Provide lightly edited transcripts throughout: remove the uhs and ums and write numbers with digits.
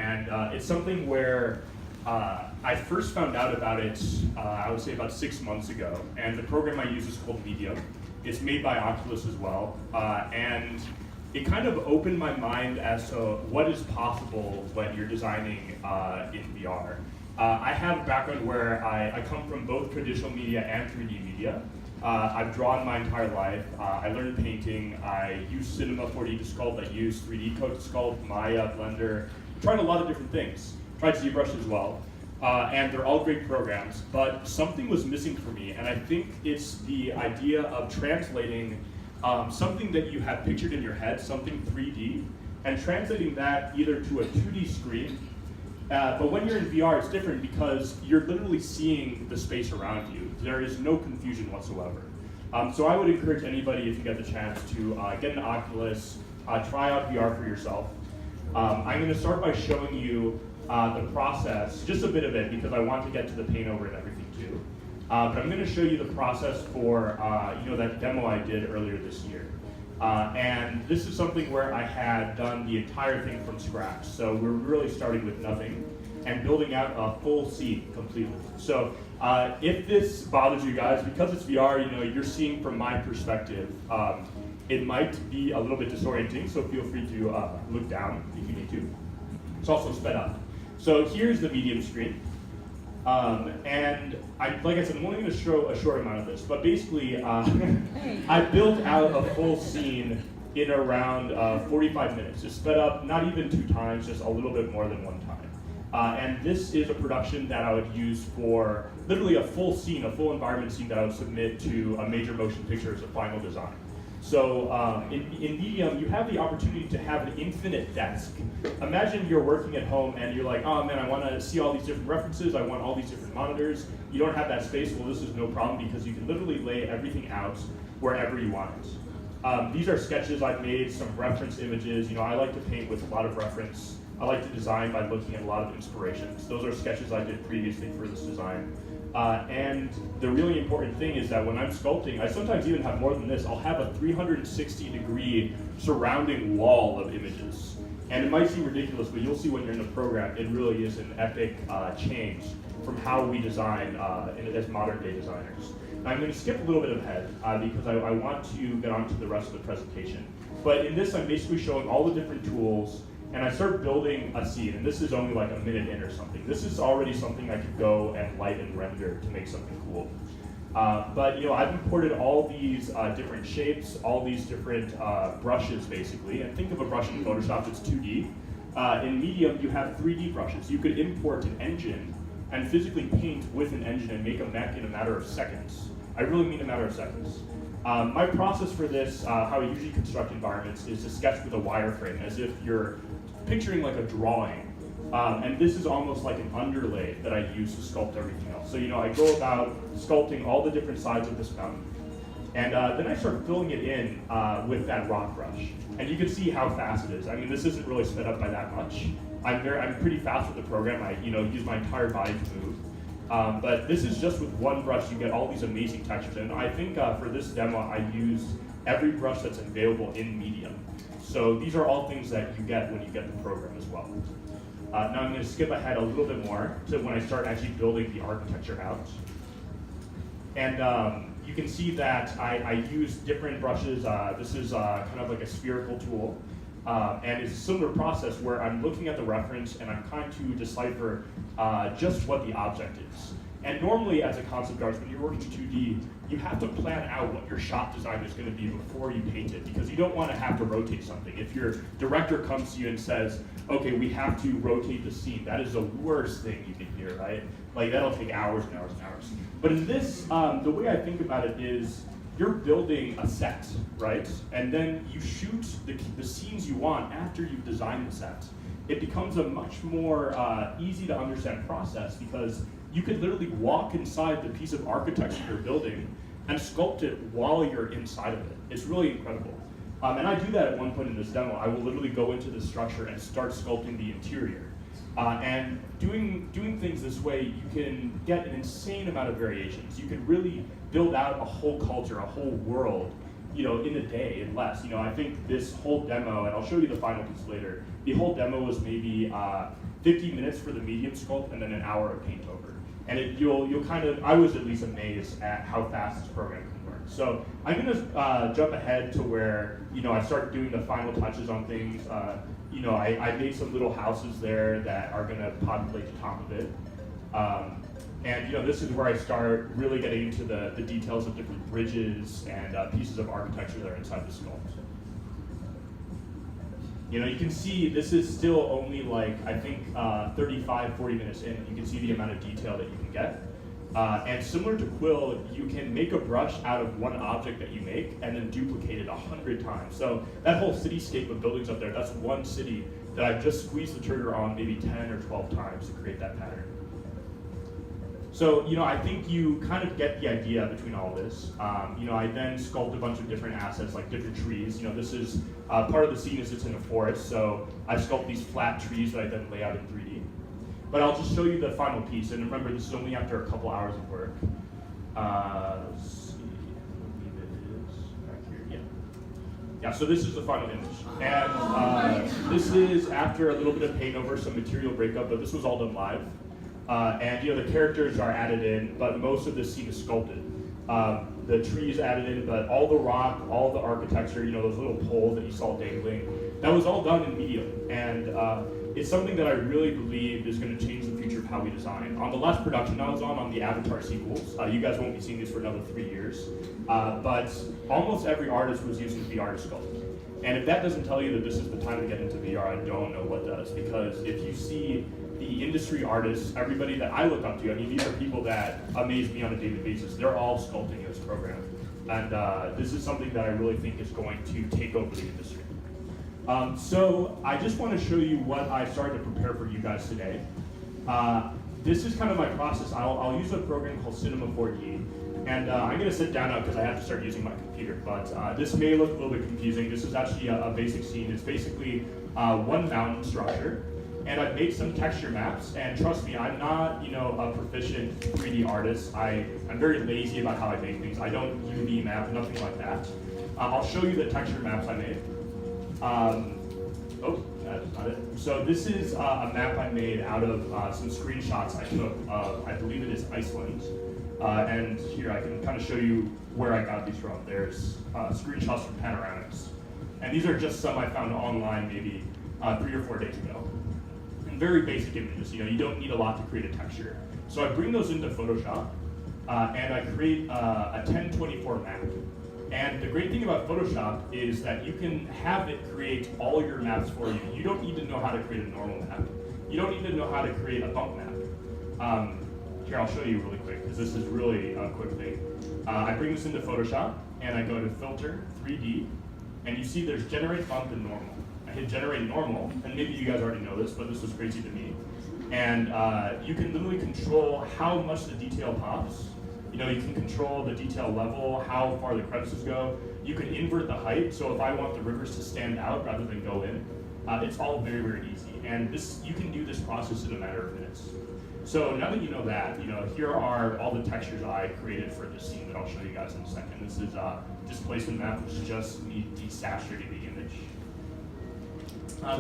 and it's something where I first found out about it, I would say about 6 months ago, and the program I use is called Medium. It's made by Oculus as well, and it kind of opened my mind as to what is possible when you're designing in VR. I have a background where I come from both traditional media and 3D media. I've drawn my entire life. I learned painting. I use Cinema 4D to sculpt. I use 3D Code to sculpt, Maya, Blender. I tried a lot of different things. Tried ZBrush as well. And they're all great programs, but something was missing for me, and I think it's the idea of translating something that you have pictured in your head, something 3D, and translating that either to a 2D screen. But when you're in VR, it's different because you're literally seeing the space around you. There is no confusion whatsoever. So I would encourage anybody, if you get the chance, to get an Oculus, try out VR for yourself. I'm going to start by showing you the process, just a bit of it, because I want to get to the paint over and everything too. But I'm going to show you the process for that demo I did earlier this year. And this is something where I had done the entire thing from scratch. So we're really starting with nothing and building out a full scene completely. So if this bothers you guys, because it's VR, you're seeing from my perspective, it might be a little bit disorienting, so feel free to look down if you need to. It's also sped up. So here's the medium screen. And like I said, I'm only going to show a short amount of this, but basically I built out a full scene in around 45 minutes. It's sped up not even 2 times, just a little bit more than 1 time. And this is a production that I would use for literally a full scene, a full environment scene that I would submit to a major motion picture as a final design. So in Medium, you have the opportunity to have an infinite desk. Imagine you're working at home and you're like, oh man, I want to see all these different references, I want all these different monitors. You don't have that space. Well, this is no problem because you can literally lay everything out wherever you want it. These are sketches I've made, some reference images. I like to paint with a lot of reference. I like to design by looking at a lot of inspirations. Those are sketches I did previously for this design. And the really important thing is that when I'm sculpting, I sometimes even have more than this. I'll have a 360-degree surrounding wall of images. And it might seem ridiculous, but you'll see when you're in the program, it really is an epic change from how we design as modern-day designers. Now, I'm going to skip a little bit ahead because I want to get on to the rest of the presentation. But in this, I'm basically showing all the different tools, and I start building a scene, and this is only like a minute in or something. This is already something I could go and light and render to make something cool. But I've imported all these different shapes, all these different brushes basically, and think of a brush in Photoshop that's 2D. In Medium, you have 3D brushes. You could import an engine and physically paint with an engine and make a mech in a matter of seconds. I really mean a matter of seconds. My process for this, how I usually construct environments, is to sketch with a wireframe as if you're picturing like a drawing. And this is almost like an underlay that I use to sculpt everything else. So I go about sculpting all the different sides of this mountain. And then I start filling it in with that rock brush. And you can see how fast it is. I mean, this isn't really sped up by that much. I'm pretty fast with the program. I use my entire body to move. But this is just with one brush, you get all these amazing textures. And I think for this demo, I used every brush that's available in Medium. So these are all things that you get when you get the program as well. Now I'm going to skip ahead a little bit more to when I start actually building the architecture out. And you can see that I use different brushes. This is kind of like a spherical tool. And it's a similar process where I'm looking at the reference and I'm trying to decipher just what the object is. And normally as a concept artist, when you're working 2D, you have to plan out what your shot design is going to be before you paint it, because you don't want to have to rotate something. If your director comes to you and says, okay, we have to rotate the scene, that is the worst thing you can hear, right? Like that'll take hours and hours and hours. But in this, the way I think about it is, you're building a set, right? And then you shoot the scenes you want after you've designed the set. It becomes a much more easy to understand process because you could literally walk inside the piece of architecture you're building and sculpt it while you're inside of it. It's really incredible. And I do that at one point in this demo. I will literally go into the structure and start sculpting the interior. And doing things this way, you can get an insane amount of variations. You can really build out a whole culture, a whole world, in a day and less. I think this whole demo, and I'll show you the final piece later, the whole demo was maybe 50 minutes for the medium sculpt, and then an hour of paint over. And you'll kind of, I was at least amazed at how fast this program can work. So I'm gonna jump ahead to where, I start doing the final touches on things. I made some little houses there that are gonna populate the top of it. And this is where I start really getting into the details of different bridges and pieces of architecture that are inside the sculpt. You can see this is still only like, I think 35, 40 minutes in. You can see the amount of detail that you can get. And similar to Quill, you can make a brush out of one object that you make and then duplicate it 100 times. So that whole cityscape of buildings up there, that's one city that I've just squeezed the trigger on maybe 10 or 12 times to create that pattern. So, I think you kind of get the idea between all this. I then sculpt a bunch of different assets, like different trees. This is part of the scene is it's in a forest, so I sculpt these flat trees that I then lay out in 3D. But I'll just show you the final piece, and remember, this is only after a couple hours of work. Let's see, I believe it is back here, yeah. So this is the final image. And this is after a little bit of paint over, some material breakup, but this was all done live. And the characters are added in, but most of this scene is sculpted. The trees added in, but all the rock, all the architecture, those little poles that you saw dangling, that was all done in medium. And it's something that I really believe is going to change the future of how we design. On the last production I was on the Avatar sequels, you guys won't be seeing these for another 3 years, but almost every artist was using VR to sculpt. And if that doesn't tell you that this is the time to get into VR, I don't know what does, because if you see the industry artists, everybody that I look up to, these are people that amaze me on a daily basis. They're all sculpting this program. And this is something that I really think is going to take over the industry. So I just want to show you what I started to prepare for you guys today. This is kind of my process. I'll use a program called Cinema 4D. And I'm going to sit down now because I have to start using my computer. But this may look a little bit confusing. This is actually a basic scene. It's basically one mountain structure. And I've made some texture maps, and trust me, I'm not, a proficient 3D artist. I'm very lazy about how I make things. I don't UV map, nothing like that. I'll show you the texture maps I made. That's not it. So this is a map I made out of some screenshots I took of, I believe it is Iceland. And here I can kind of show you where I got these from. There's screenshots from Panoramics. And these are just some I found online maybe 3 or 4 days ago. Very basic images, you don't need a lot to create a texture. So I bring those into Photoshop, and I create a 1024 map. And the great thing about Photoshop is that you can have it create all your maps for you. You don't need to know how to create a normal map. You don't need to know how to create a bump map. Here, I'll show you really quick, because this is really a quick thing. I bring this into Photoshop, and I go to Filter, 3D, and you see there's Generate Bump and Normal. I hit generate normal, and maybe you guys already know this, but this was crazy to me. And you can literally control how much the detail pops. You can control the detail level, how far the crevices go. You can invert the height, so if I want the rivers to stand out rather than go in, it's all very, very easy. And you can do this process in a matter of minutes. So now that you know that, here are all the textures I created for this scene that I'll show you guys in a second. This is displacement map, which is just me desaturating the image.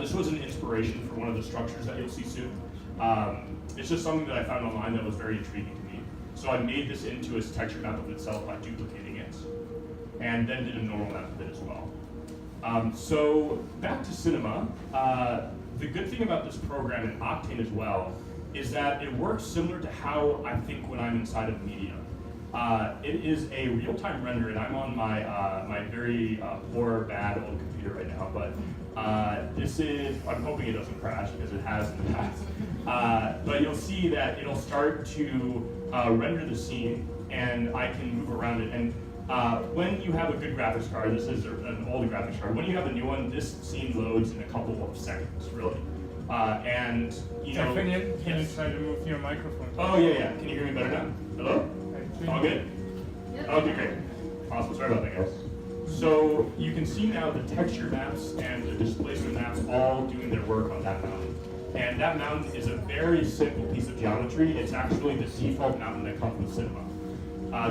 This was an inspiration for one of the structures that you'll see soon. It's just something that I found online that was very intriguing to me. So I made this into a texture map of itself by duplicating it, and then did a normal map of it as well. So back to cinema. The good thing about this program and Octane as well is that it works similar to how I think when I'm inside of media. It is a real-time render, and I'm on my my very poor, bad old computer right now, but this is, I'm hoping it doesn't crash because it has in the past. But you'll see that it'll start to render the scene, and I can move around it. And when you have a good graphics card, this is an old graphics card, when you have a new one, this scene loads in a couple of seconds, really. And, Finnian, can you try to move your microphone? Oh, yeah. Can you hear me better now? Hello? All good? Okay, great. Awesome, sorry about that, guys. So you can see now the texture maps and the displacement maps all doing their work on that mountain. And that mountain is a very simple piece of geometry. It's actually the default mountain that comes with cinema.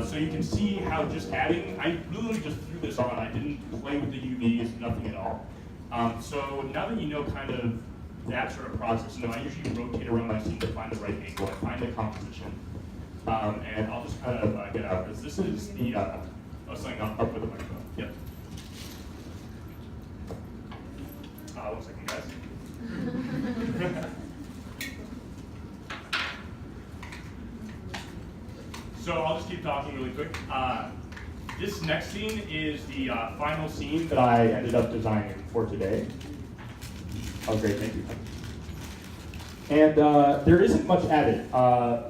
So you can see how just adding, I literally just threw this on. I didn't play with the UVs, nothing at all. So now that you know kind of that sort of process. And then I usually rotate around my scene to find the right angle, I find the composition. And I'll just kind of get out of this. This is the, something up with the microphone. Yep. 1 second, guys. So I'll just keep talking really quick. This next scene is the final scene that I ended up designing for today. Oh, great, thank you. And there isn't much added.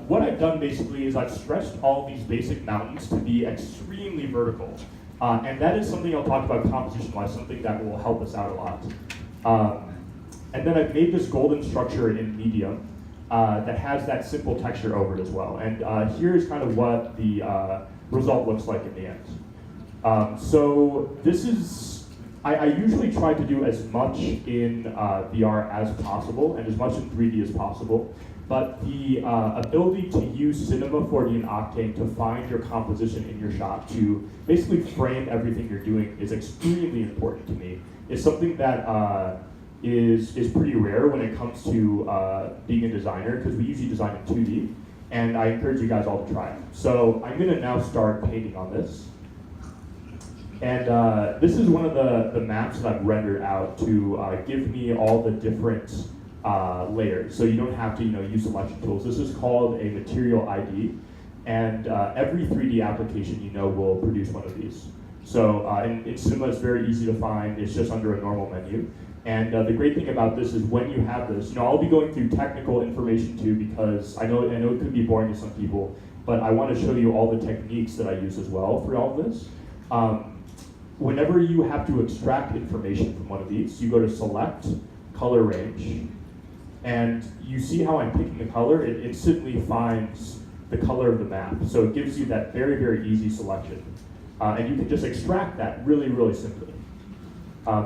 What I've done basically is I've stretched all these basic mountains to be extremely vertical. And that is something I'll talk about composition-wise, something that will help us out a lot. And then I've made this golden structure in medium that has that simple texture over it as well. And here's kind of what the result looks like in the end. So this is, I usually try to do as much in VR as possible and as much in 3D as possible. But the ability to use Cinema 4D and Octane to find your composition in your shot, to basically frame everything you're doing, is extremely important to me. It's something that is pretty rare when it comes to being a designer, because we usually design in 2D, and I encourage you guys all to try it. So I'm going to now start painting on this. And this is one of the maps that I've rendered out to give me all the different layers, so you don't have to use selection tools. This is called a material ID, and every 3D application will produce one of these. So in Cinema, it's very easy to find. It's just under a normal menu. And the great thing about this is when you have this, I'll be going through technical information too, because I know it could be boring to some people, but I want to show you all the techniques that I use as well for all of this. Whenever you have to extract information from one of these, you go to Select, Color Range, and you see how I'm picking the color. It instantly finds the color of the map, so it gives you that very, very easy selection. And you can just extract that really, really simply.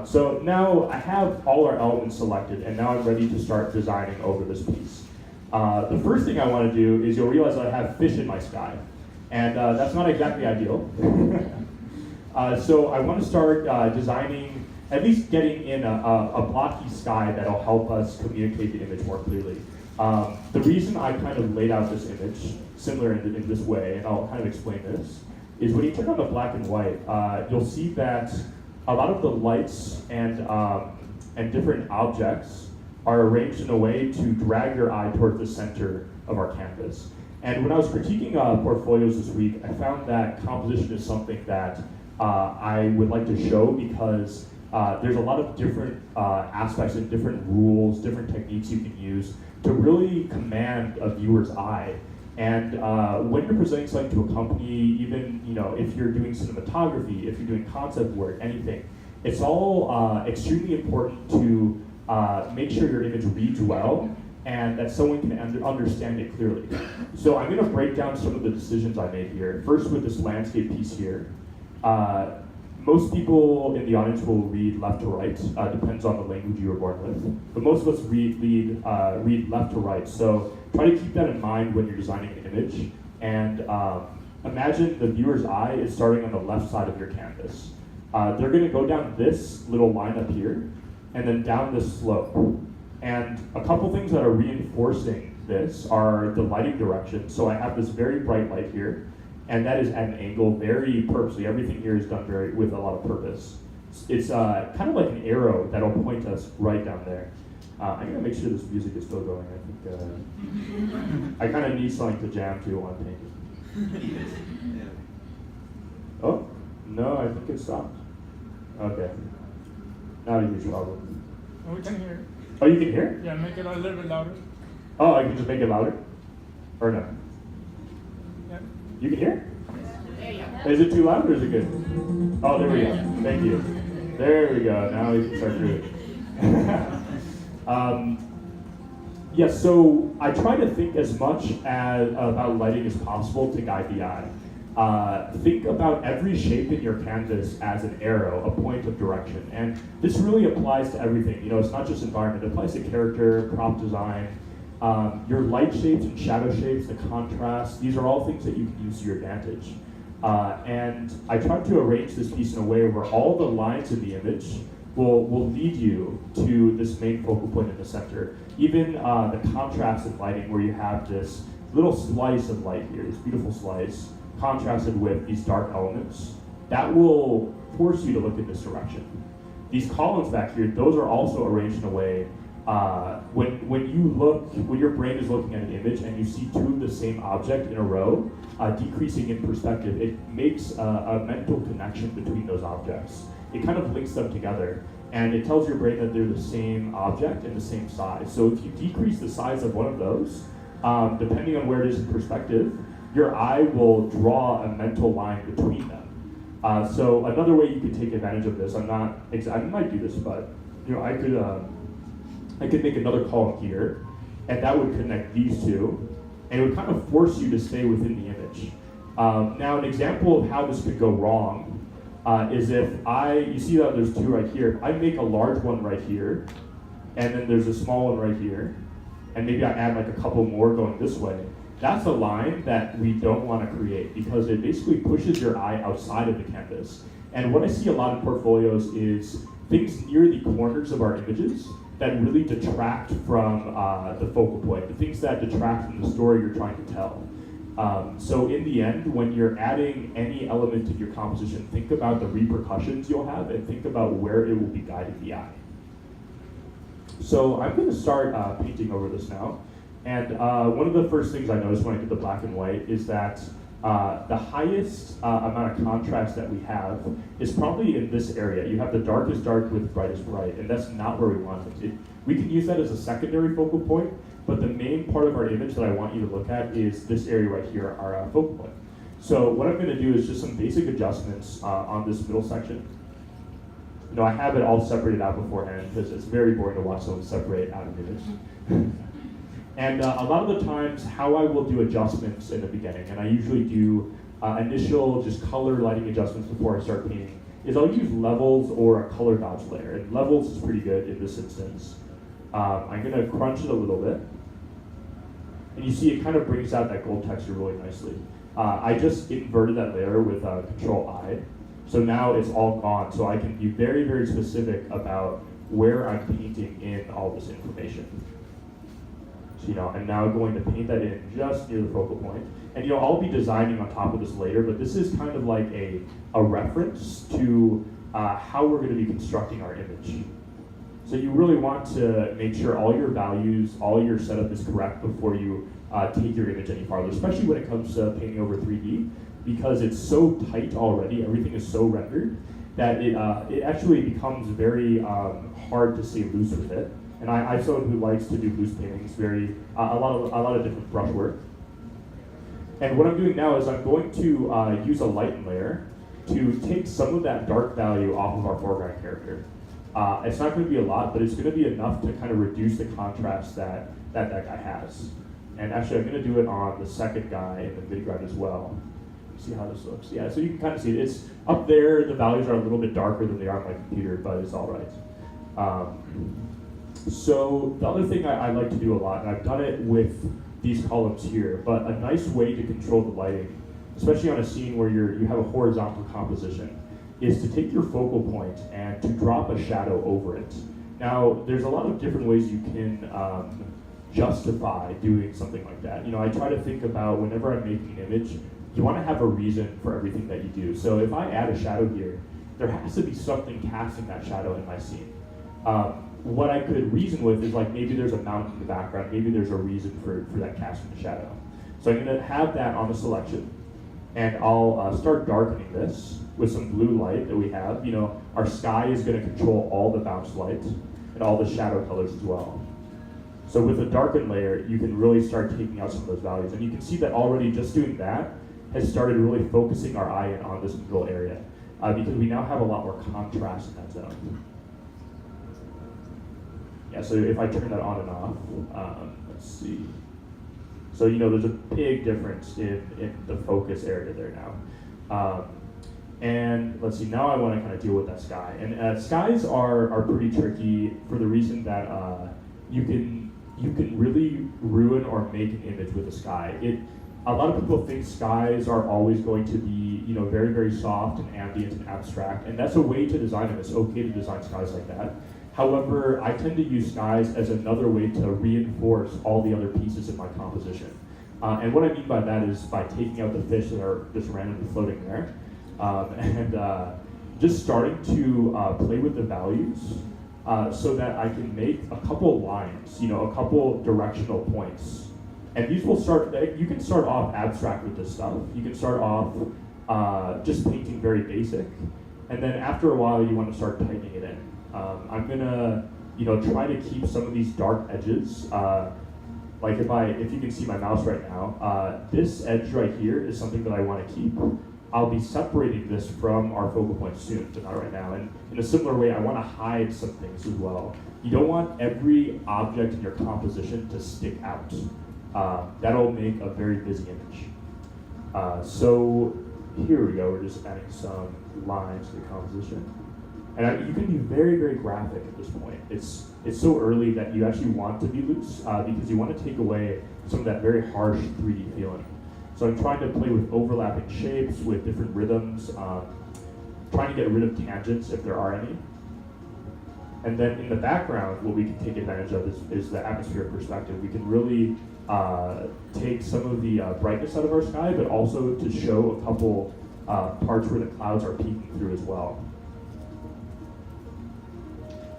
So now I have all our elements selected, and now I'm ready to start designing over this piece. The first thing I want to do is you'll realize I have fish in my sky, and that's not exactly ideal. So I want to start designing, at least getting in a blocky sky that'll help us communicate the image more clearly. The reason I kind of laid out this image similar in this way, and I'll kind of explain this, is when you turn on the black and white, you'll see that a lot of the lights and different objects are arranged in a way to drag your eye towards the center of our canvas. And when I was critiquing portfolios this week, I found that composition is something that I would like to show, because there's a lot of different aspects and different rules, different techniques you can use to really command a viewer's eye. And when you're presenting something to a company, even if you're doing cinematography, if you're doing concept work, anything, it's all extremely important to make sure your image reads well and that someone can understand it clearly. So I'm going to break down some of the decisions I made here. First, with this landscape piece here. Most people in the audience will read left to right, depends on the language you were born with. But most of us read left to right, so try to keep that in mind when you're designing an image. And imagine the viewer's eye is starting on the left side of your canvas. They're going to go down this little line up here, and then down this slope. And a couple things that are reinforcing this are the lighting direction. So I have this very bright light here, and that is at an angle very purposely. Everything here is done with a lot of purpose. It's kind of like an arrow that'll point us right down there. I'm gonna make sure this music is still going. I think I kind of need something to jam to while I'm painting. Oh, no, I think it stopped. Okay. Not a huge problem. Oh, we can hear it. Oh, you can hear it? Yeah, make it a little bit louder. Oh, I can just make it louder? Or no? Yeah. You can hear it? Is it too loud or is it good? Oh, there we go. Thank you. There we go. Now we can start doing it. Yes, so I try to think as much about lighting as possible to guide the eye. Think about every shape in your canvas as an arrow, a point of direction. And this really applies to everything. It's not just environment, it applies to character, prop design, your light shapes and shadow shapes, the contrast. These are all things that you can use to your advantage. And I tried to arrange this piece in a way where all the lines in the image will lead you to this main focal point in the center. Even the contrasted lighting, where you have this little slice of light here, this beautiful slice, contrasted with these dark elements, that will force you to look in this direction. These columns back here, those are also arranged in a way, when your brain is looking at an image and you see two of the same object in a row, decreasing in perspective, it makes a mental connection between those objects. It kind of links them together, and it tells your brain that they're the same object and the same size. So if you decrease the size of one of those, depending on where it is in perspective, your eye will draw a mental line between them. So another way you could take advantage of this, I might do this, but I could make another column here, and that would connect these two, and it would kind of force you to stay within the image. Now, an example of how this could go wrong is if you see that there's two right here, I make a large one right here, and then there's a small one right here, and maybe I add like a couple more going this way. That's a line that we don't want to create because it basically pushes your eye outside of the canvas. And what I see a lot in portfolios is things near the corners of our images that really detract from the focal point, the things that detract from the story you're trying to tell. So in the end, when you're adding any element to your composition, think about the repercussions you'll have and think about where it will be guiding the eye. So I'm going to start painting over this now. And one of the first things I noticed when I did the black and white is that the highest amount of contrast that we have is probably in this area. You have the darkest dark with brightest bright, and that's not where we want it. We can use that as a secondary focal point, but the main part of our image that I want you to look at is this area right here, our focal point. So what I'm going to do is just some basic adjustments on this middle section. I have it all separated out beforehand because it's very boring to watch someone separate out an image. And a lot of the times, how I will do adjustments in the beginning, and I usually do initial just color lighting adjustments before I start painting, is I'll use levels or a color dodge layer. And levels is pretty good in this instance. I'm going to crunch it a little bit. And you see it kind of brings out that gold texture really nicely. I just inverted that layer with Control-I. So now it's all gone. So I can be very, very specific about where I'm painting in all this information. So, I'm now going to paint that in just near the focal point. And I'll be designing on top of this later, but this is kind of like a reference to how we're going to be constructing our image. So you really want to make sure all your values, all your setup is correct before you take your image any farther, especially when it comes to painting over 3D, because it's so tight already, everything is so rendered, that it actually becomes very hard to stay loose with it. And I'm someone who likes to do loose paintings, a lot of different brush work. And what I'm doing now is I'm going to use a lighten layer to take some of that dark value off of our foreground character. It's not going to be a lot, but it's going to be enough to kind of reduce the contrast that guy has. And actually, I'm going to do it on the second guy in the midground as well. See how this looks. Yeah, so you can kind of see it. It's up there. The values are a little bit darker than they are on my computer, but it's all right. So the other thing I like to do a lot, and I've done it with these columns here, but a nice way to control the lighting, especially on a scene where you have a horizontal composition, is to take your focal point and to drop a shadow over it. Now, there's a lot of different ways you can justify doing something like that. I try to think about whenever I'm making an image, you want to have a reason for everything that you do. So if I add a shadow here, there has to be something casting that shadow in my scene. What I could reason with is like maybe there's a mountain in the background, maybe there's a reason for that casting the shadow. So I'm going to have that on the selection, and I'll start darkening this with some blue light that we have. Our sky is going to control all the bounce light and all the shadow colors as well. So with a darkened layer, you can really start taking out some of those values. And you can see that already just doing that has started really focusing our eye in on this control area because we now have a lot more contrast in that zone. Yeah, so if I turn that on and off, let's see. So, there's a big difference in the focus area there now. And let's see, now I want to kind of deal with that sky. And skies are pretty tricky for the reason that you can really ruin or make an image with a sky. a lot of people think skies are always going to be, very, very soft and ambient and abstract, and that's a way to design them. It's okay to design skies like that. However, I tend to use skies as another way to reinforce all the other pieces in my composition. And what I mean by that is by taking out the fish that are just randomly floating there, and just starting to play with the values so that I can make a couple lines, a couple directional points. And these will start, you can start off abstract with this stuff. You can start off just painting very basic. And then after a while, you want to start tightening it in. I'm gonna, try to keep some of these dark edges. Like if you can see my mouse right now, this edge right here is something that I want to keep. I'll be separating this from our focal point soon, but not right now. And in a similar way, I want to hide some things as well. You don't want every object in your composition to stick out. That'll make a very busy image. So here we go, we're just adding some lines to the composition. And you can be very, very graphic at this point. It's so early that you actually want to be loose because you want to take away some of that very harsh 3D feeling. So I'm trying to play with overlapping shapes, with different rhythms, trying to get rid of tangents if there are any. And then in the background, what we can take advantage of is the atmospheric perspective. We can really take some of the brightness out of our sky, but also to show a couple parts where the clouds are peeking through as well.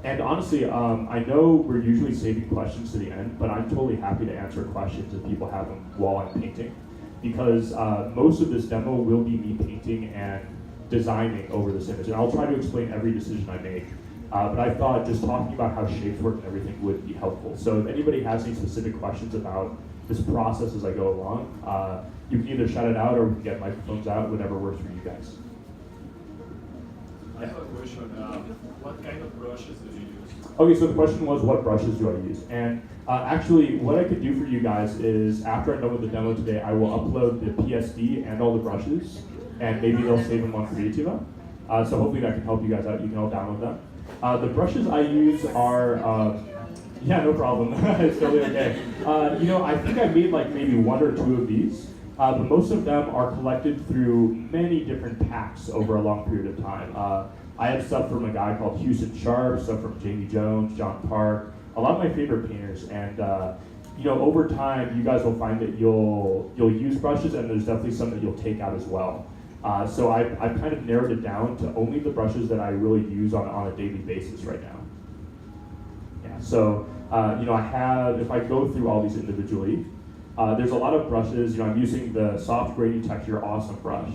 And honestly, I know we're usually saving questions to the end, but I'm totally happy to answer questions if people have them while I'm painting, because most of this demo will be me painting and designing over this image. And I'll try to explain every decision I make, but I thought just talking about how shapes work and everything would be helpful. So if anybody has any specific questions about this process as I go along, you can either shout it out or we can get microphones out, whatever works for you guys. I have a question. What kind of brushes do you use? Okay, so the question was, what brushes do I use? And actually, what I could do for you guys is, after I'm done with the demo today, I will upload the PSD and all the brushes, and maybe they'll save them on Creativa. So hopefully that can help you guys out. You can all download them. The brushes I use are, yeah, no problem. It's totally okay. I think I made like maybe one or two of these. But most of them are collected through many different packs over a long period of time. I have stuff from a guy called Houston Sharp, stuff from Jamie Jones, John Park, a lot of my favorite painters. And over time, you guys will find that you'll use brushes, and there's definitely some that you'll take out as well. So I've kind of narrowed it down to only the brushes that I really use on a daily basis right now. Yeah. So I have, if I go through all these individually. There's a lot of brushes. I'm using the soft grainy texture awesome brush.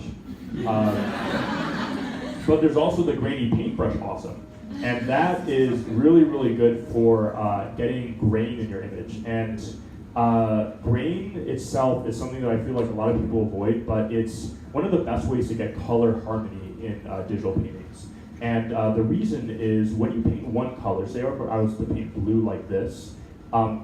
But there's also the grainy paintbrush awesome. And that is really, really good for getting grain in your image. And grain itself is something that I feel like a lot of people avoid, but it's one of the best ways to get color harmony in digital paintings. And the reason is when you paint one color, say I was to paint blue like this,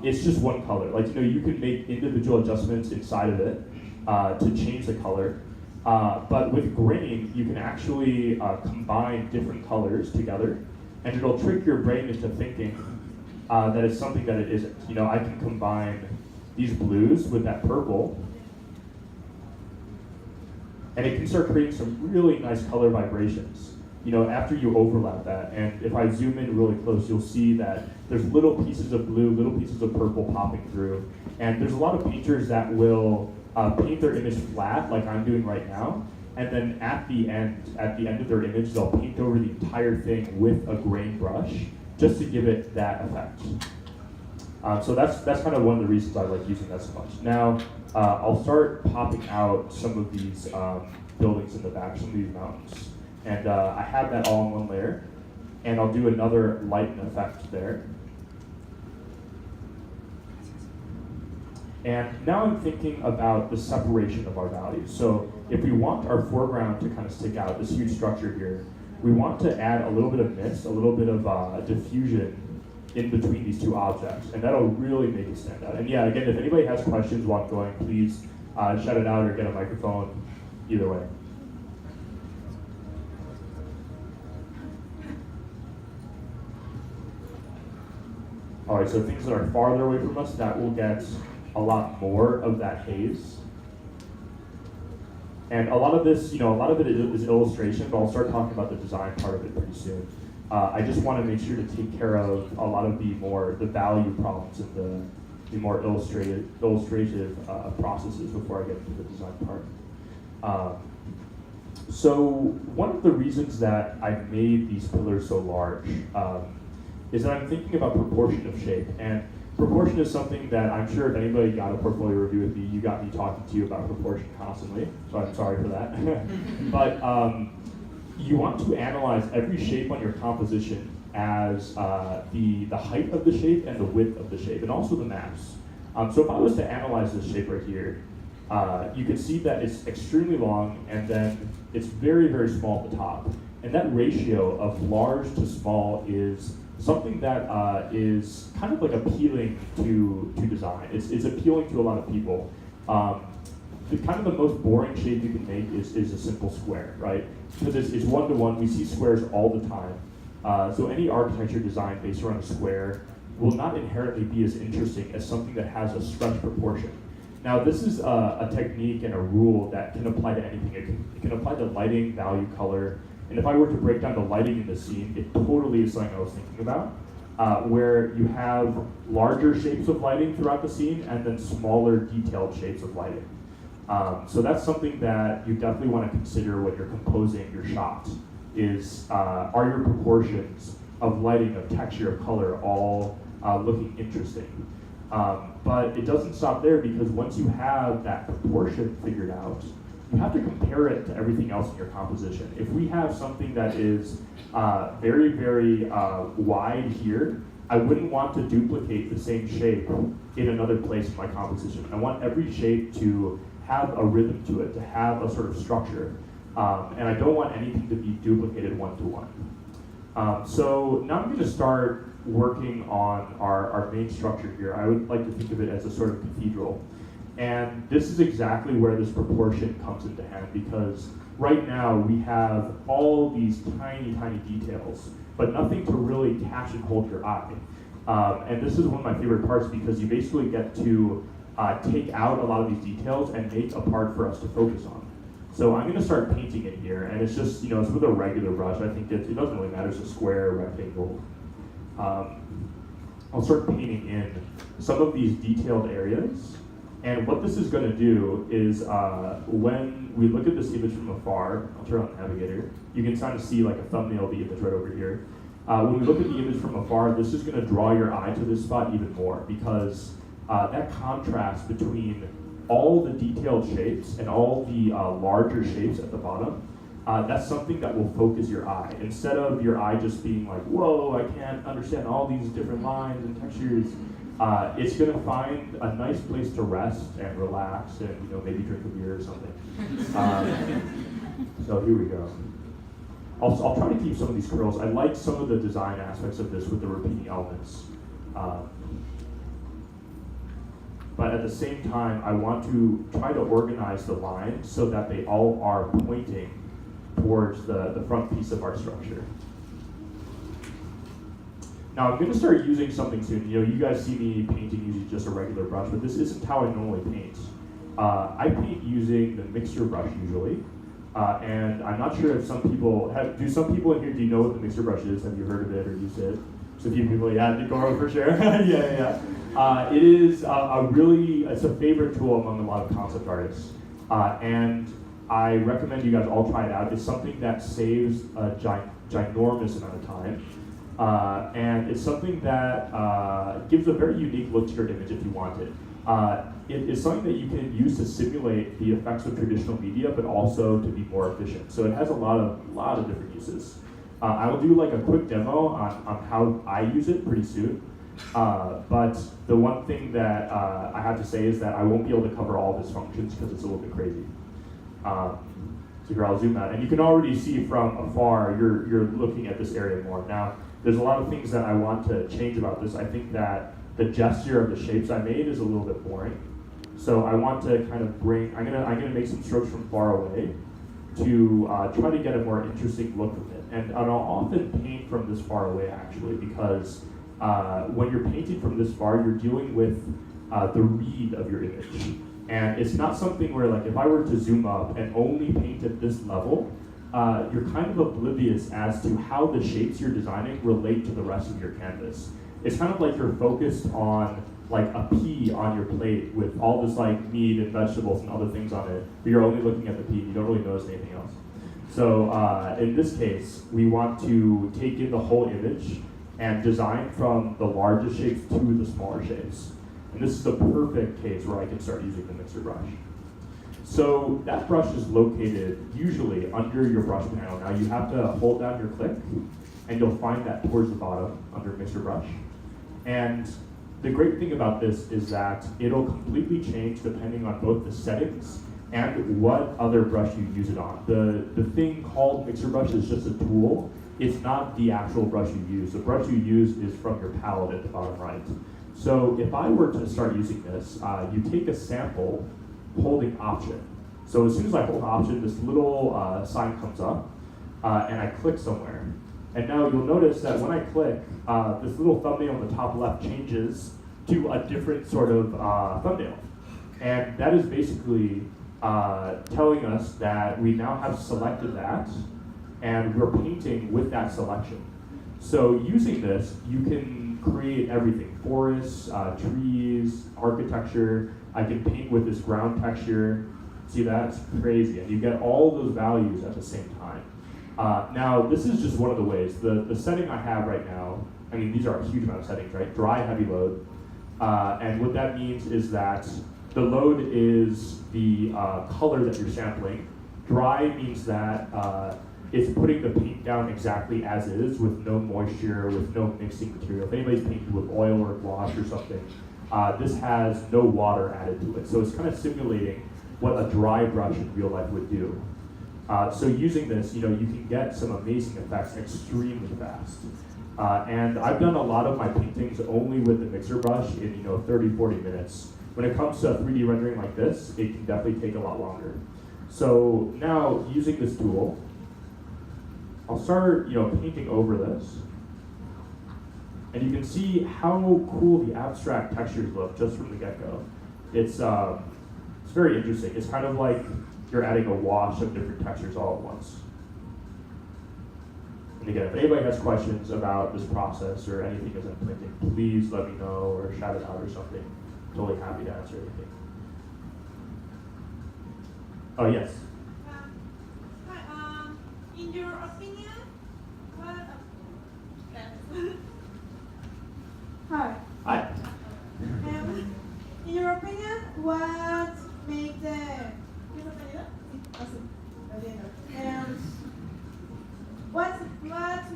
it's just one color. You can make individual adjustments inside of it to change the color. But with grain, you can actually combine different colors together, and it'll trick your brain into thinking that it's something that it isn't. I can combine these blues with that purple, and it can start creating some really nice color vibrations. After you overlap that, and if I zoom in really close, you'll see that there's little pieces of blue, little pieces of purple popping through. And there's a lot of painters that will paint their image flat, like I'm doing right now, and then at the end of their image, they'll paint over the entire thing with a grain brush, just to give it that effect. So that's kind of one of the reasons I like using that so much. Now, I'll start popping out some of these buildings in the back, some of these mountains. And I have that all in one layer, and I'll do another lighten effect there. And now I'm thinking about the separation of our values. So if we want our foreground to kind of stick out, this huge structure here, we want to add a little bit of mist, a little bit of diffusion in between these two objects, and that'll really make it stand out. And yeah, again, if anybody has questions while I'm going, please shout it out or get a microphone, either way. All right, so things that are farther away from us, that will get a lot more of that haze. And a lot of this, a lot of it is illustration, but I'll start talking about the design part of it pretty soon. I just want to make sure to take care of a lot of the value problems and the more illustrative processes before I get into the design part. So one of the reasons that I made these pillars so large is that I'm thinking about proportion of shape. And proportion is something that I'm sure if anybody got a portfolio review with me, you got me talking to you about proportion constantly, so I'm sorry for that. But you want to analyze every shape on your composition as the height of the shape and the width of the shape, and also the mass. So if I was to analyze this shape right here, you can see that it's extremely long, and then it's very, very small at the top. And that ratio of large to small is something that is kind of like appealing to design. It's appealing to a lot of people. The most boring shape you can make is a simple square, right? Because it's one-to-one, we see squares all the time. So any architecture design based around a square will not inherently be as interesting as something that has a stretch proportion. Now this is a technique and a rule that can apply to anything. It can apply to lighting, value, color, and if I were to break down the lighting in the scene, it totally is something I was thinking about, where you have larger shapes of lighting throughout the scene and then smaller detailed shapes of lighting. So that's something that you definitely want to consider when you're composing your shot, is are your proportions of lighting, of texture, of color all looking interesting? But it doesn't stop there, because once you have that proportion figured out, you have to compare it to everything else in your composition. If we have something that is very, very wide here, I wouldn't want to duplicate the same shape in another place in my composition. I want every shape to have a rhythm to it, to have a sort of structure. And I don't want anything to be duplicated one-to-one. So now I'm going to start working on our main structure here. I would like to think of it as a sort of cathedral. And this is exactly where this proportion comes into hand, because right now we have all these tiny, tiny details, but nothing to really catch and hold your eye. And this is one of my favorite parts, because you basically get to take out a lot of these details and make a part for us to focus on. So I'm going to start painting it here, and it's just, it's with a regular brush. I think it doesn't really matter, it's a square, rectangle. I'll start painting in some of these detailed areas. And what this is going to do is when we look at this image from afar, I'll turn on the navigator, you can kind of see like a thumbnail of the image right over here. When we look at the image from afar, this is going to draw your eye to this spot even more, because that contrast between all the detailed shapes and all the larger shapes at the bottom, that's something that will focus your eye. Instead of your eye just being like, whoa, I can't understand all these different lines and textures, it's going to find a nice place to rest and relax and maybe drink a beer or something. So here we go. I'll try to keep some of these curls. I like some of the design aspects of this with the repeating elements. But at the same time, I want to try to organize the lines so that they all are pointing towards the front piece of our structure. Now I'm going to start using something soon. You guys see me painting using just a regular brush, but this isn't how I normally paint. I paint using the mixer brush usually, and I'm not sure if some people do some people in here, do you know what the mixer brush is? Have you heard of it or used it? So a few people, yeah, Goro for sure. yeah. It is it's a favorite tool among a lot of concept artists, and I recommend you guys all try it out. It's something that saves a ginormous amount of time. And it's something that gives a very unique look to your image if you want it. It is something that you can use to simulate the effects of traditional media, but also to be more efficient. So it has a lot of different uses. I will do like a quick demo on how I use it pretty soon. But the one thing that I have to say is that I won't be able to cover all of its functions because it's a little bit crazy. So here I'll zoom out, and you can already see from afar you're looking at this area more. Now, there's a lot of things that I want to change about this. I think that the gesture of the shapes I made is a little bit boring. So I want to kind of I'm gonna make some strokes from far away to try to get a more interesting look from it. And I'll often paint from this far away actually, because when you're painting from this far, you're dealing with the read of your image. And it's not something where, like, if I were to zoom up and only paint at this level, you're kind of oblivious as to how the shapes you're designing relate to the rest of your canvas. It's kind of like you're focused on like a pea on your plate with all this like meat and vegetables and other things on it, but you're only looking at the pea, you don't really notice anything else. So in this case, we want to take in the whole image and design from the largest shapes to the smaller shapes. And this is the perfect case where I can start using the mixer brush. So that brush is located usually under your brush panel. Now you have to hold down your click, and you'll find that towards the bottom under mixer brush. And the great thing about this is that it'll completely change depending on both the settings and what other brush you use it on. The thing called mixer brush is just a tool. It's not the actual brush you use. The brush you use is from your palette at the bottom right. So if I were to start using this, you take a sample holding Option. So as soon as I hold Option, this little sign comes up, and I click somewhere. And now you'll notice that when I click, this little thumbnail on the top left changes to a different sort of thumbnail. And that is basically telling us that we now have selected that, and we're painting with that selection. So using this, you can create everything: forests, trees, architecture. I can paint with this ground texture. See, that's crazy. And you get all those values at the same time. Now, this is just one of the ways. The setting I have right now, I mean, these are a huge amount of settings, right? Dry, heavy load. And what that means is that the load is the color that you're sampling. Dry means that it's putting the paint down exactly as is, with no moisture, with no mixing material. If anybody's painted with oil or gouache or something, this has no water added to it. So it's kind of simulating what a dry brush in real life would do. So using this, you can get some amazing effects extremely fast. And I've done a lot of my paintings only with the mixer brush in 30, 40 minutes. When it comes to 3D rendering like this, it can definitely take a lot longer. So now, using this tool, I'll start painting over this. And you can see how cool the abstract textures look just from the get-go. It's very interesting. It's kind of like you're adding a wash of different textures all at once. And again, if anybody has questions about this process or anything as I'm painting, please let me know or shout it out or something. Totally happy to answer anything. Oh, yes. Hi, in your opinion, what? Hi. Hi. In your opinion, what made the what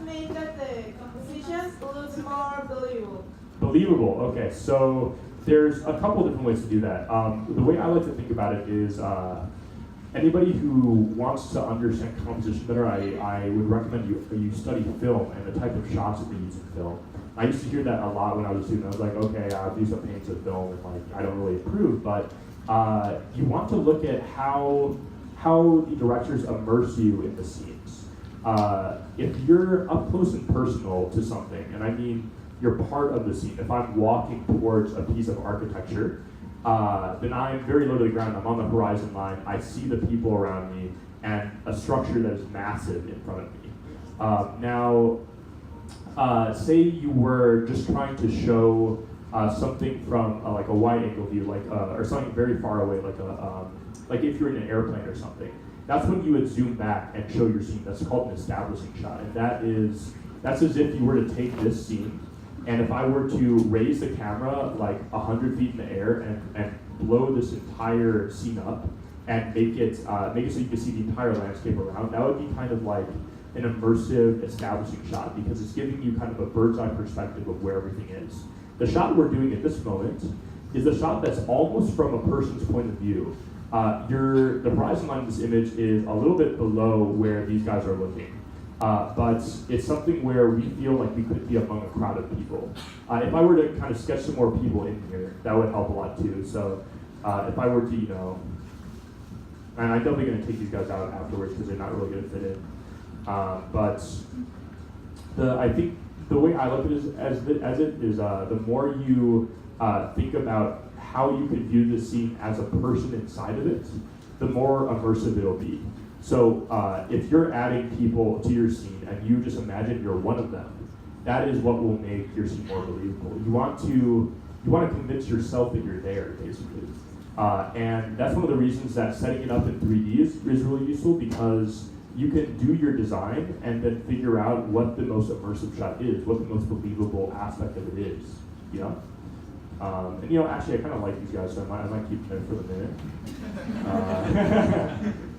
made that the compositions look more believable? Believable. Okay, so there's a couple different ways to do that. The way I like to think about it is anybody who wants to understand composition better, I would recommend you study film and the type of shots that they use in film. I used to hear that a lot when I was a student. I was like, okay, these are paints of film, and like I don't really approve, but you want to look at how the directors immerse you in the scenes. If you're up close and personal to something, and I mean you're part of the scene. If I'm walking towards a piece of architecture, then I'm very low to the ground. I'm on the horizon line. I see the people around me and a structure that is massive in front of me. Now, say you were just trying to show something from like a wide angle view, or something very far away, like if you're in an airplane or something. That's when you would zoom back and show your scene. That's called an establishing shot, and that's as if you were to take this scene, and if I were to raise the camera like 100 feet in the air and blow this entire scene up and make it so you can see the entire landscape around, that would be kind of like an immersive establishing shot, because it's giving you kind of a bird's eye perspective of where everything is. The shot we're doing at this moment is a shot that's almost from a person's point of view. The horizon line of this image is a little bit below where these guys are looking. But it's something where we feel like we could be among a crowd of people. If I were to kind of sketch some more people in here, that would help a lot too. So if I were to, and I'm definitely going to take these guys out afterwards because they're not really going to fit in. But I think the way I look at it is, the more you think about how you could view the scene as a person inside of it, the more immersive it'll be. So if you're adding people to your scene and you just imagine you're one of them, that is what will make your scene more believable. You want to convince yourself that you're there, basically. And that's one of the reasons that setting it up in 3D is really useful, because you can do your design and then figure out what the most immersive shot is, what the most believable aspect of it is. You know? And actually, I kind of like these guys, so I might keep them there for the minute.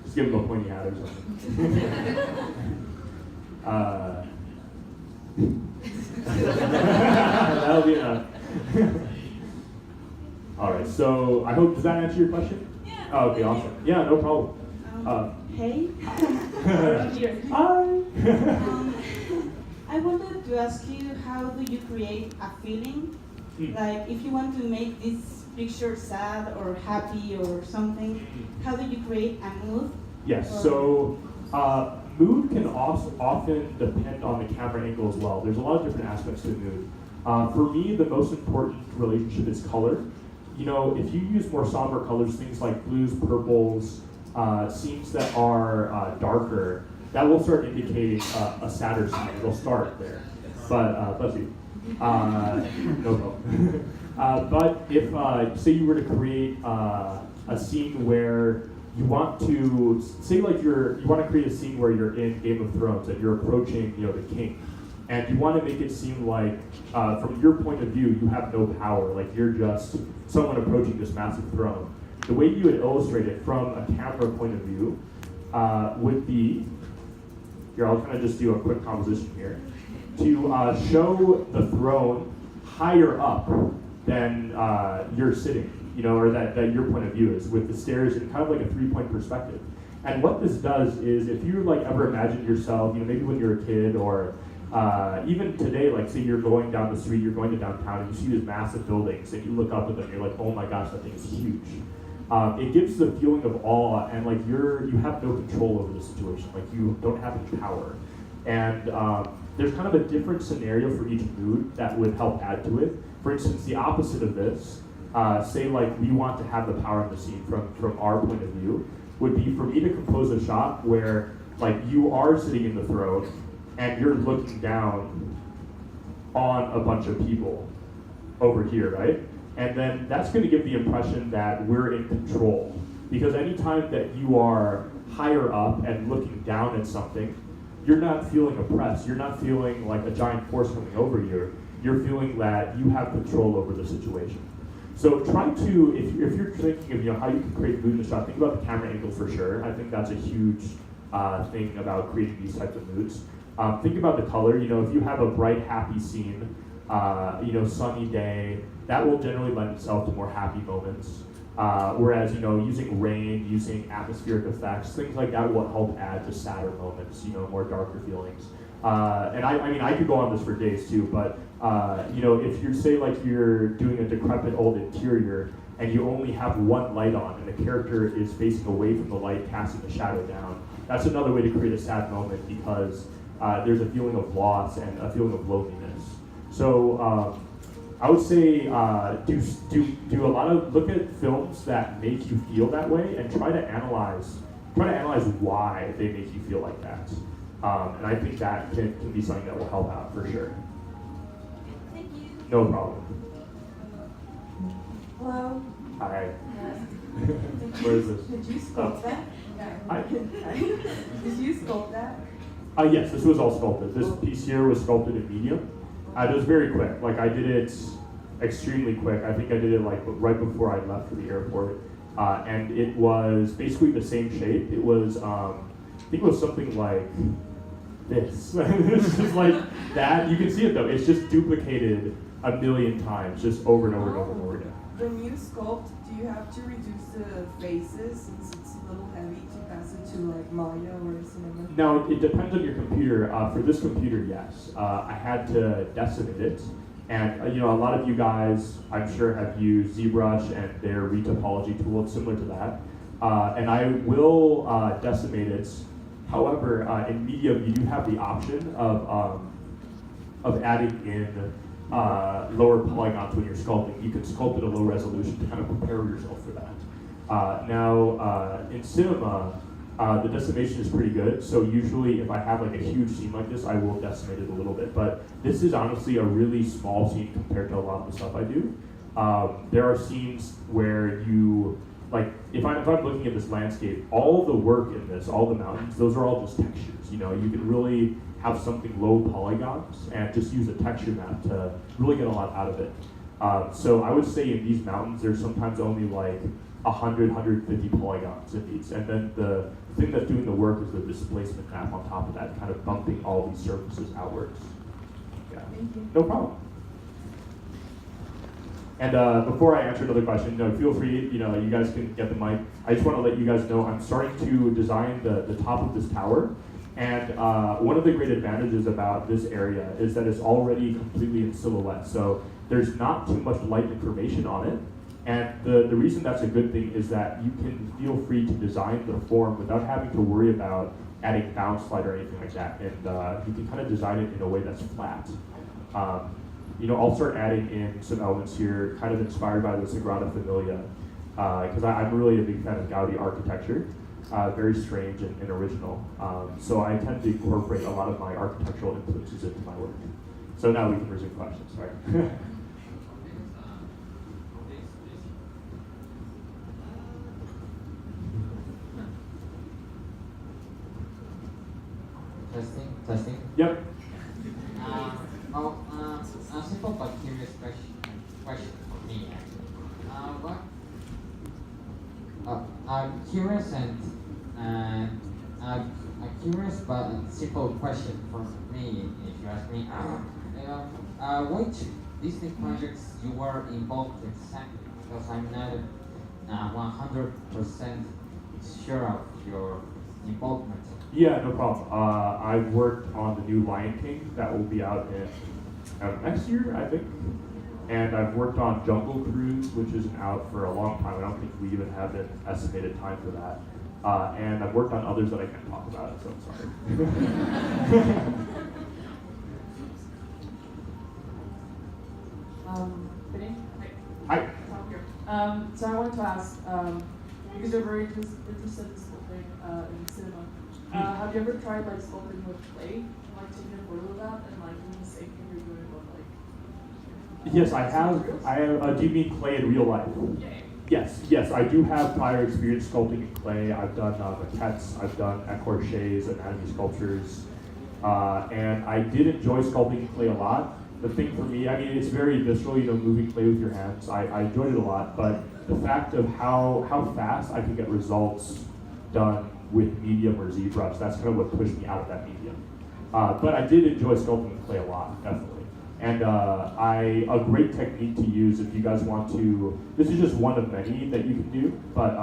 Just give them a pointy hat or something. That'll be enough. All right, so I hope, does that answer your question? Yeah. Oh, okay, awesome. Yeah, no problem. Hey. Here. Hi. I wanted to ask you, how do you create a feeling? Like, if you want to make this picture sad or happy or something, how do you create a mood? Yes, Or- so mood can also often depend on the camera angle as well. There's a lot of different aspects to mood. For me, the most important relationship is color. If you use more somber colors, things like blues, purples, scenes that are darker, that will start indicating a sadder scene. It'll start there. But, bless you. No problem. But if, say you were to create a scene where you want to, say like you want to create a scene where you're in Game of Thrones and you're approaching, the king, and you want to make it seem like, from your point of view, you have no power, like you're just someone approaching this massive throne. The way you would illustrate it from a camera point of view would be, here I'll kind of just do a quick composition here, to show the throne higher up than you're sitting, or that your point of view is, with the stairs in kind of like a 3-point perspective. And what this does is, if you ever imagined yourself, maybe when you're a kid, or even today, like say you're going down the street, you're going to downtown, and you see these massive buildings, and you look up at them, you're like, oh my gosh, that thing is huge. It gives the feeling of awe, and like you have no control over the situation, like you don't have any power. And there's kind of a different scenario for each mood that would help add to it. For instance, the opposite of this, say like we want to have the power in the scene from our point of view, would be for me to compose a shot where like you are sitting in the throne and you're looking down on a bunch of people over here, right? And then that's going to give the impression that we're in control. Because anytime that you are higher up and looking down at something, you're not feeling oppressed. You're not feeling like a giant force coming over you. You're feeling that you have control over the situation. So try to, if you're thinking of how you can create mood in a shot, think about the camera angle for sure. I think that's a huge thing about creating these types of moods. Think about the color. If you have a bright, happy scene, sunny day, that will generally lend itself to more happy moments. Whereas, using rain, using atmospheric effects, things like that will help add to sadder moments, more darker feelings. And I could go on this for days too, but if you say like you're doing a decrepit old interior and you only have one light on and the character is facing away from the light, casting the shadow down, that's another way to create a sad moment, because there's a feeling of loss and a feeling of loneliness. So I would say do a lot of, look at films that make you feel that way and try to analyze why they make you feel like that. And I think that can be something that will help out for sure. Thank you. No problem. Hello. Hi. Where is this? Did you sculpt that? Hi. Did you sculpt that? Yes, this was all sculpted. This piece here was sculpted in medium. It was very quick. Like I did it extremely quick. I think I did it like right before I left for the airport. And it was basically the same shape. It was, I think it was something like this. It's just like that. You can see it though. It's just duplicated a million times, just over and over and over and over again. When you sculpt, do you have to reduce the faces since it's a little heavy to pass it to like Maya or Cinema? Now, it depends on your computer. For this computer, yes. I had to decimate it. And a lot of you guys, I'm sure, have used ZBrush and their retopology tool. It's similar to that. And I will decimate it. However, in Medium, you do have the option of adding in lower polygons when you're sculpting, you can sculpt at a low resolution to kind of prepare yourself for that. Now, in cinema, the decimation is pretty good, so usually if I have like a huge scene like this, I will decimate it a little bit, but this is honestly a really small scene compared to a lot of the stuff I do. There are scenes where you, like, if I'm looking at this landscape, all the work in this, all the mountains, those are all just textures, you know, you can really have something low polygons and just use a texture map to really get a lot out of it. So I would say in these mountains, there's sometimes only like 100, 150 polygons in these, and then the thing that's doing the work is the displacement map on top of that, kind of bumping all these surfaces outwards. Yeah, Thank you. no problem. And before I answer another question, feel free, you guys can get the mic. I just want to let you guys know I'm starting to design the top of this tower. And one of the great advantages about this area is that it's already completely in silhouette. So there's not too much light information on it. And the reason that's a good thing is that you can feel free to design the form without having to worry about adding bounce light or anything like that. And you can kind of design it in a way that's flat. I'll start adding in some elements here, kind of inspired by the Sagrada Familia, because I'm really a big fan of Gaudi architecture, very strange and original. So I tend to incorporate a lot of my architectural influences into my work. So now we can resume questions, sorry. Testing. Yep. A simple but curious question for me actually. I'm curious a curious but simple question for me, if you ask me. Which Disney projects you were involved exactly? Because I'm not 100% sure of your involvement. Yeah, no problem. I've worked on the new Lion King that will be out in next year, I think. And I've worked on Jungle Cruise, which isn't out for a long time. I don't think we even have an estimated time for that. And I've worked on others that I can't talk about, so I'm sorry. Vinny? Hi. So I wanted to ask, because you're very interested in sculpting in cinema, have you ever tried like sculpting with clay and like taking a photo of that and like doing the same thing you're doing with like? Yes, I have. Do you mean clay in real life? Yeah. Yes, I do have prior experience sculpting in clay. I've done maquettes, I've done écorchés, anatomy sculptures, and I did enjoy sculpting in clay a lot. The thing for me, I mean, it's very visceral, moving clay with your hands. I enjoyed it a lot, but the fact of how fast I can get results done with medium or ZBrush, that's kind of what pushed me out of that medium. But I did enjoy sculpting in clay a lot, definitely. And a great technique to use if you guys want to, this is just one of many that you can do, but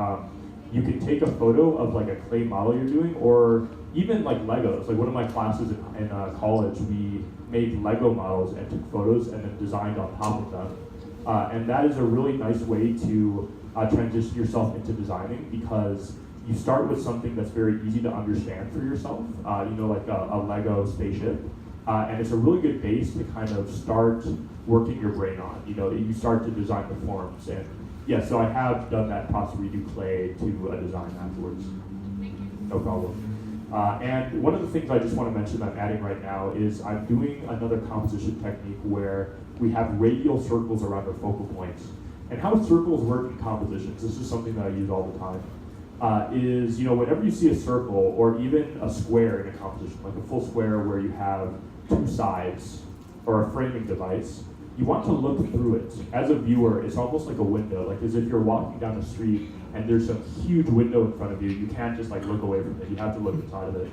you can take a photo of like a clay model you're doing, or even like Legos. Like one of my classes in college, we made Lego models and took photos and then designed on top of them. And that is a really nice way to transition yourself into designing, because you start with something that's very easy to understand for yourself, like a Lego spaceship. And it's a really good base to kind of start working your brain on. You start to design the forms. And yeah, so I have done that process where you do clay to a design afterwards. No problem. And one of the things I just want to mention that I'm adding right now is I'm doing another composition technique where we have radial circles around our focal points. And how circles work in compositions, this is something that I use all the time, is whenever you see a circle or even a square in a composition, like a full square where you have two sides or a framing device, you want to look through it. As a viewer, it's almost like a window, like as if you're walking down the street and there's some huge window in front of you. You can't just like look away from it, you have to look inside of it.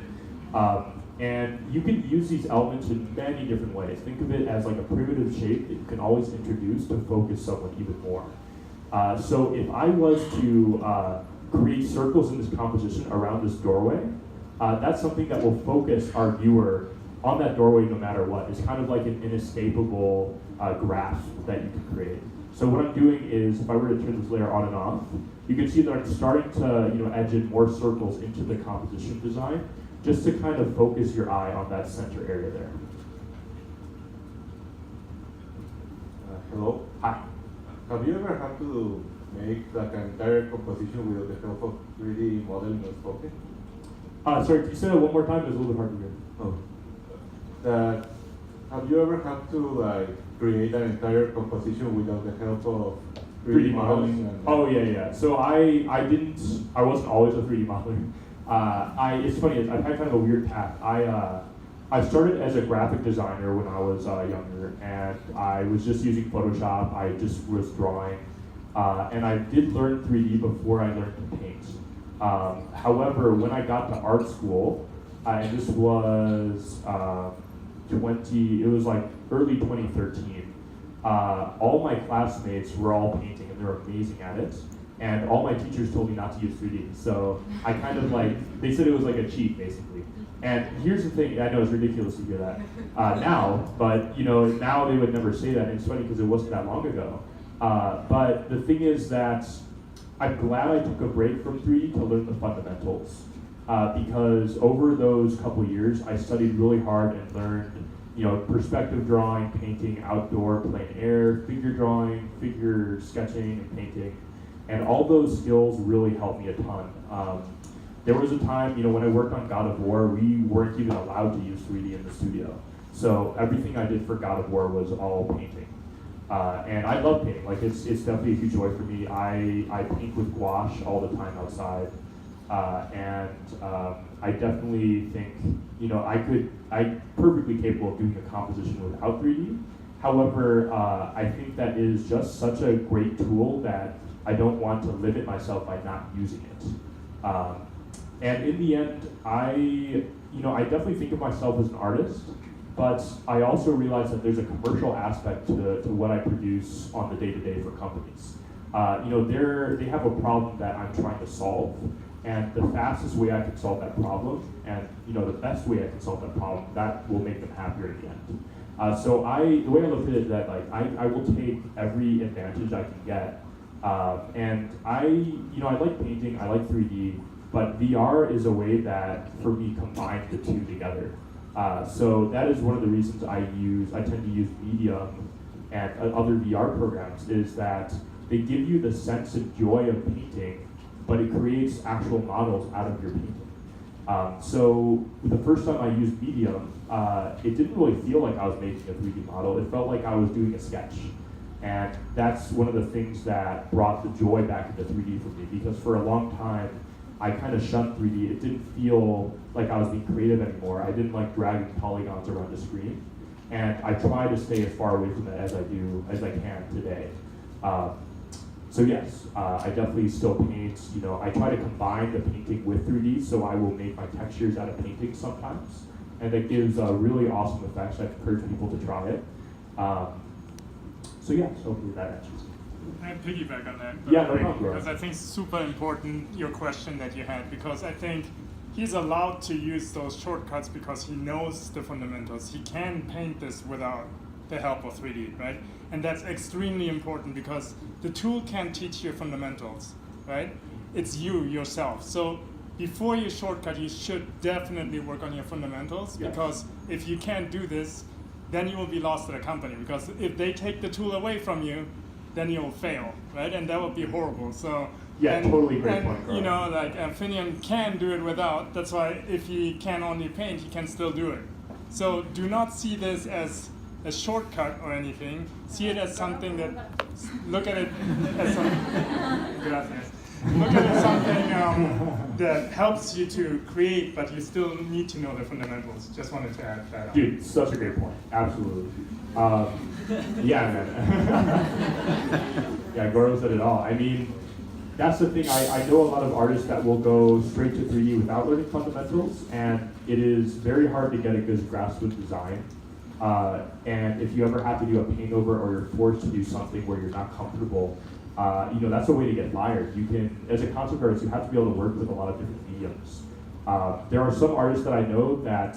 And you can use these elements in many different ways. Think of it as like a primitive shape that you can always introduce to focus someone even more. So if I was to create circles in this composition around this doorway, that's something that will focus our viewer on that doorway no matter what. It's kind of like an inescapable graph that you can create. So what I'm doing is, if I were to turn this layer on and off, you can see that I'm starting to edge in more circles into the composition design, just to kind of focus your eye on that center area there. Hello. Hi. Have you ever had to make like an entire composition without the help of 3D modeling or sculpting? Sorry, can you say that one more time? It was a little bit hard to hear. Oh. That have you ever had to like create an entire composition without the help of 3D modeling? And, Oh yeah. So I wasn't always a 3D modeler. It's funny. I've had kind of a weird path. I started as a graphic designer when I was younger, and I was just using Photoshop. I just was drawing, and I did learn 3D before I learned to paint. However, when I got to art school, and this was it was like early 2013. All my classmates were all painting, and they were amazing at it. And all my teachers told me not to use 3D. So I kind of they said it was like a cheat, basically. And here's the thing, I know it's ridiculous to hear that now, but now they would never say that. And it's funny because it wasn't that long ago. But the thing is that I'm glad I took a break from 3D to learn the fundamentals. Because over those couple years, I studied really hard and learned perspective drawing, painting, outdoor, plein air, figure drawing, figure sketching, and painting. And all those skills really helped me a ton. There was a time, when I worked on God of War, we weren't even allowed to use 3D in the studio. So everything I did for God of War was all painting. And I love painting. Like it's definitely a huge joy for me. I paint with gouache all the time outside. I definitely think, I'm perfectly capable of doing a composition without 3D. However, I think that is just such a great tool that I don't want to limit myself by not using it. And in the end, I definitely think of myself as an artist, but I also realize that there's a commercial aspect to what I produce on the day-to-day for companies. They have a problem that I'm trying to solve, and the fastest way I can solve that problem, and the best way I can solve that problem, that will make them happier in the end. So the way I look at it is that I will take every advantage I can get. And I like painting, I like 3D, but VR is a way that, for me, combines the two together. So that is one of the reasons I tend to use Medium and other VR programs, is that they give you the sense and joy of painting, but it creates actual models out of your painting. So the first time I used Medium, it didn't really feel like I was making a 3D model. It felt like I was doing a sketch. And that's one of the things that brought the joy back into 3D for me, because for a long time, I kind of shunned 3D. It didn't feel like I was being creative anymore. I didn't like dragging polygons around the screen. And I try to stay as far away from that as I can today. So yes, I definitely still paint. I try to combine the painting with 3D, so I will make my textures out of painting sometimes. And that gives really awesome effects. I encourage people to try it. So yeah, so hopefully that answers it. Can I piggyback on that? Yeah, no problem. Because I think it's super important, your question that you had, because I think he's allowed to use those shortcuts because he knows the fundamentals. He can paint this without the help of 3D, right? And that's extremely important because the tool can't teach you fundamentals, right? It's you, yourself. So before you shortcut, you should definitely work on your fundamentals, Yes. because if you can't do this, then you will be lost at a company, because if they take the tool away from you, then you'll fail, right? And that would be horrible. So Yeah, totally great point, Carl. Finnian can do it without. That's why if he can only paint, he can still do it. So do not see this as a shortcut or anything. See it as something that, look at it as something. Look at it as something that helps you to create, but you still need to know the fundamentals. Just wanted to add that on. Dude, such a great point. Absolutely. Yeah, man. Yeah, Goro said it all. I mean, that's the thing. I know a lot of artists that will go straight to 3D without learning fundamentals, and it is very hard to get a good grasp with design. And if you ever have to do a paint over, or you're forced to do something where you're not comfortable, that's a way to get fired. You can, as a concept artist, you have to be able to work with a lot of different mediums. There are some artists that I know that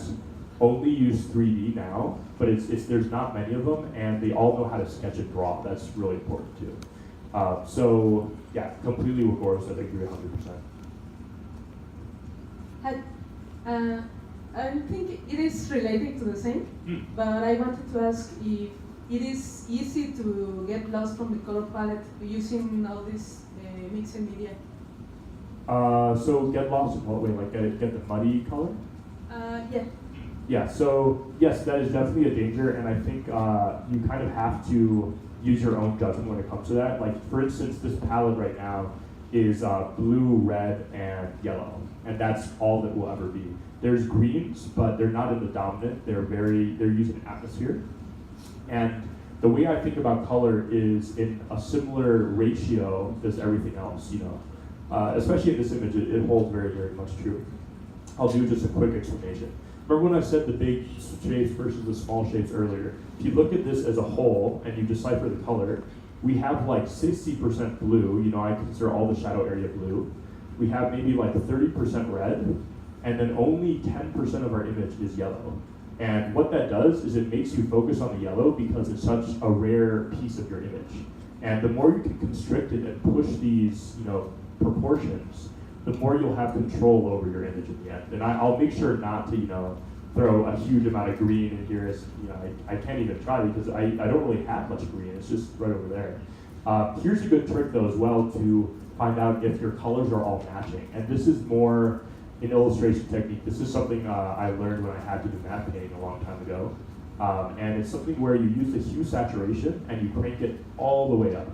only use 3D now, but there's not many of them, and they all know how to sketch and draw. That's really important too. So yeah, completely with Goro said, I agree 100%. I think it is related to the same, but I wanted to ask if it is easy to get lost from the color palette using all this mixed media. So get lost in what way? Like get the muddy color? Yeah. Yeah, so yes, that is definitely a danger, and I think you kind of have to use your own judgment when it comes to that. Like, for instance, this palette right now is blue, red, and yellow, and that's all that will ever be. There's greens, but they're not in the dominant. They're using atmosphere. And the way I think about color is in a similar ratio as everything else, you know. Especially in this image, it holds very, very much true. I'll do just a quick explanation. Remember when I said the big shapes versus the small shapes earlier? If you look at this as a whole and you decipher the color, we have like 60% blue, you know, I consider all the shadow area blue. We have maybe like 30% red, and then only 10% of our image is yellow. And what that does is it makes you focus on the yellow because it's such a rare piece of your image. And the more you can constrict it and push these, you know, proportions, the more you'll have control over your image in the end. And I'll make sure not to, you know, throw a huge amount of green in here. As, you know, I can't even try because I don't really have much green. It's just right over there. Here's a good trick though as well to find out if your colors are all matching. And this is more an illustration technique. This is something I learned when I had to do matte painting a long time ago. And it's something where you use the hue saturation and you crank it all the way up.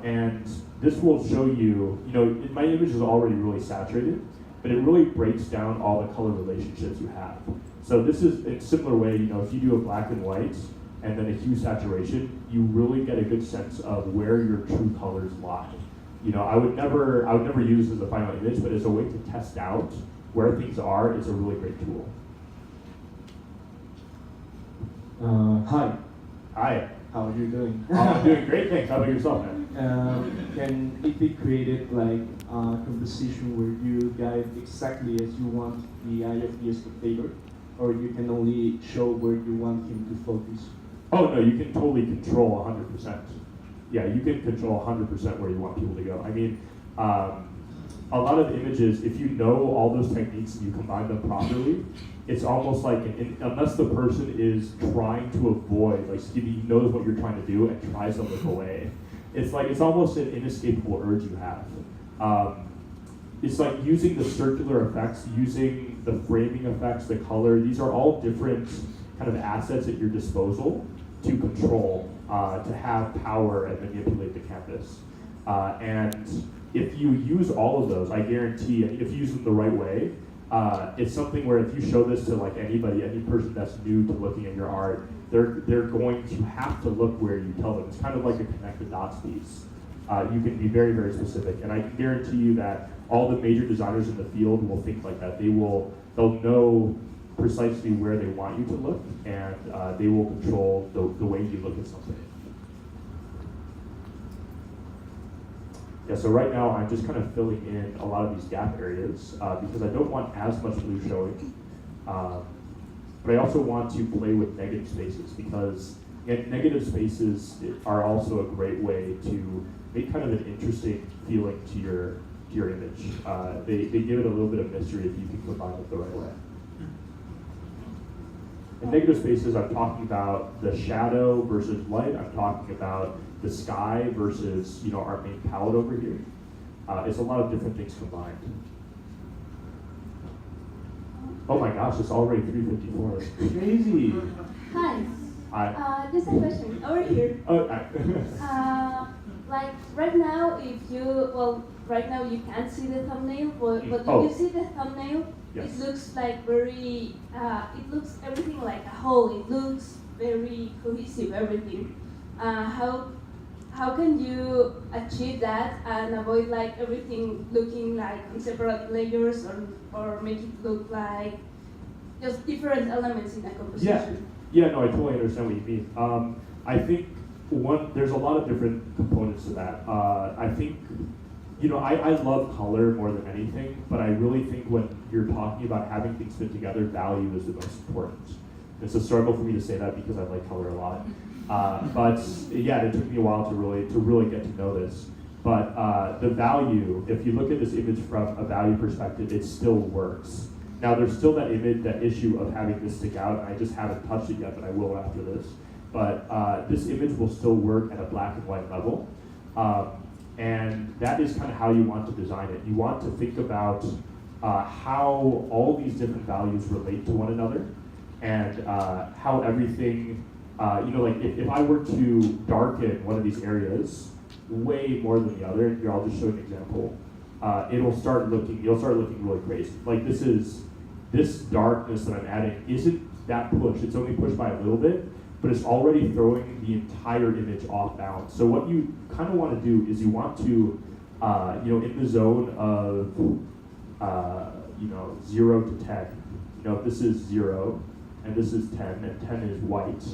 And this will show you, you know, my image is already really saturated, but it really breaks down all the color relationships you have. So this is in a similar way, you know, if you do a black and white and then a hue saturation, you really get a good sense of where your true colors lie. You know, I would never use this as a final image, but as a way to test out where things are, it's a really great tool. Hi. Hi. How are you doing? I'm doing great, thanks. How about yourself, man? Can it be created like a composition where you guide exactly as you want the eye of the spectator, or you can only show where you want him to focus? Oh no, you can totally control 100%. Yeah, you can control 100% where you want people to go. I mean, a lot of images, if you know all those techniques and you combine them properly, it's almost like, unless the person is trying to avoid, like he knows what you're trying to do and tries to look away, it's like, it's almost an inescapable urge you have. It's like using the circular effects, using the framing effects, the color, these are all different kind of assets at your disposal to control, to have power and manipulate the canvas. And if you use all of those, I guarantee, if you use them the right way, it's something where if you show this to like anybody, any person that's new to looking at your art, they're going to have to look where you tell them. It's kind of like a connect the dots piece. You can be very, very specific, and I can guarantee you that all the major designers in the field will think like that. They'll know precisely where they want you to look, and they will control the way you look at something. Yeah, so right now I'm just kind of filling in a lot of these gap areas because I don't want as much blue showing. But I also want to play with negative spaces because negative spaces are also a great way to make kind of an interesting feeling to your image. They give it a little bit of mystery if you can combine it the right way. In negative spaces, I'm talking about the shadow versus light. I'm talking about the sky versus, you know, our main palette over here. It's a lot of different things combined. Oh my gosh, it's already 3:54. That's crazy. Hi. Hi. Just a question. Over here. Oh, Like right now, right now you can't see the thumbnail, but if you see the thumbnail, yes. It looks like very, it looks everything like a whole. It looks very cohesive, everything. How can you achieve that and avoid like everything looking like on separate layers or make it look like just different elements in a composition? Yeah, no, I totally understand what you mean. I think there's a lot of different components to that. I think, you know, I love color more than anything, but I really think when you're talking about having things fit together, value is the most important. It's a struggle for me to say that because I like color a lot. But yeah, it took me a while to really get to know this. But the value, if you look at this image from a value perspective, it still works. Now there's still that issue of having this stick out, and I just haven't touched it yet, but I will after this. but this image will still work at a black and white level. And that is kind of how you want to design it. You want to think about how all these different values relate to one another, and how everything, like if I were to darken one of these areas way more than the other, here I'll just show an example, you'll start looking really crazy. Like this darkness that I'm adding isn't that pushed, it's only pushed by a little bit, but it's already throwing the entire image off balance. So what you kind of want to do is you want to, in the zone of, 0 to 10, if this is 0, and this is 10, and 10 is white,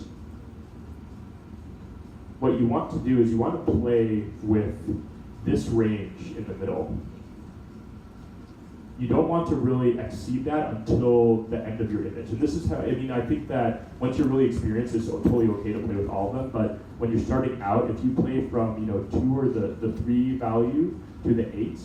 what you want to do is you want to play with this range in the middle. You don't want to really exceed that until the end of your image. And this is how, I think that once you're really experienced, it's totally okay to play with all of them, but when you're starting out, if you play from 2 or the 3 value to the 8,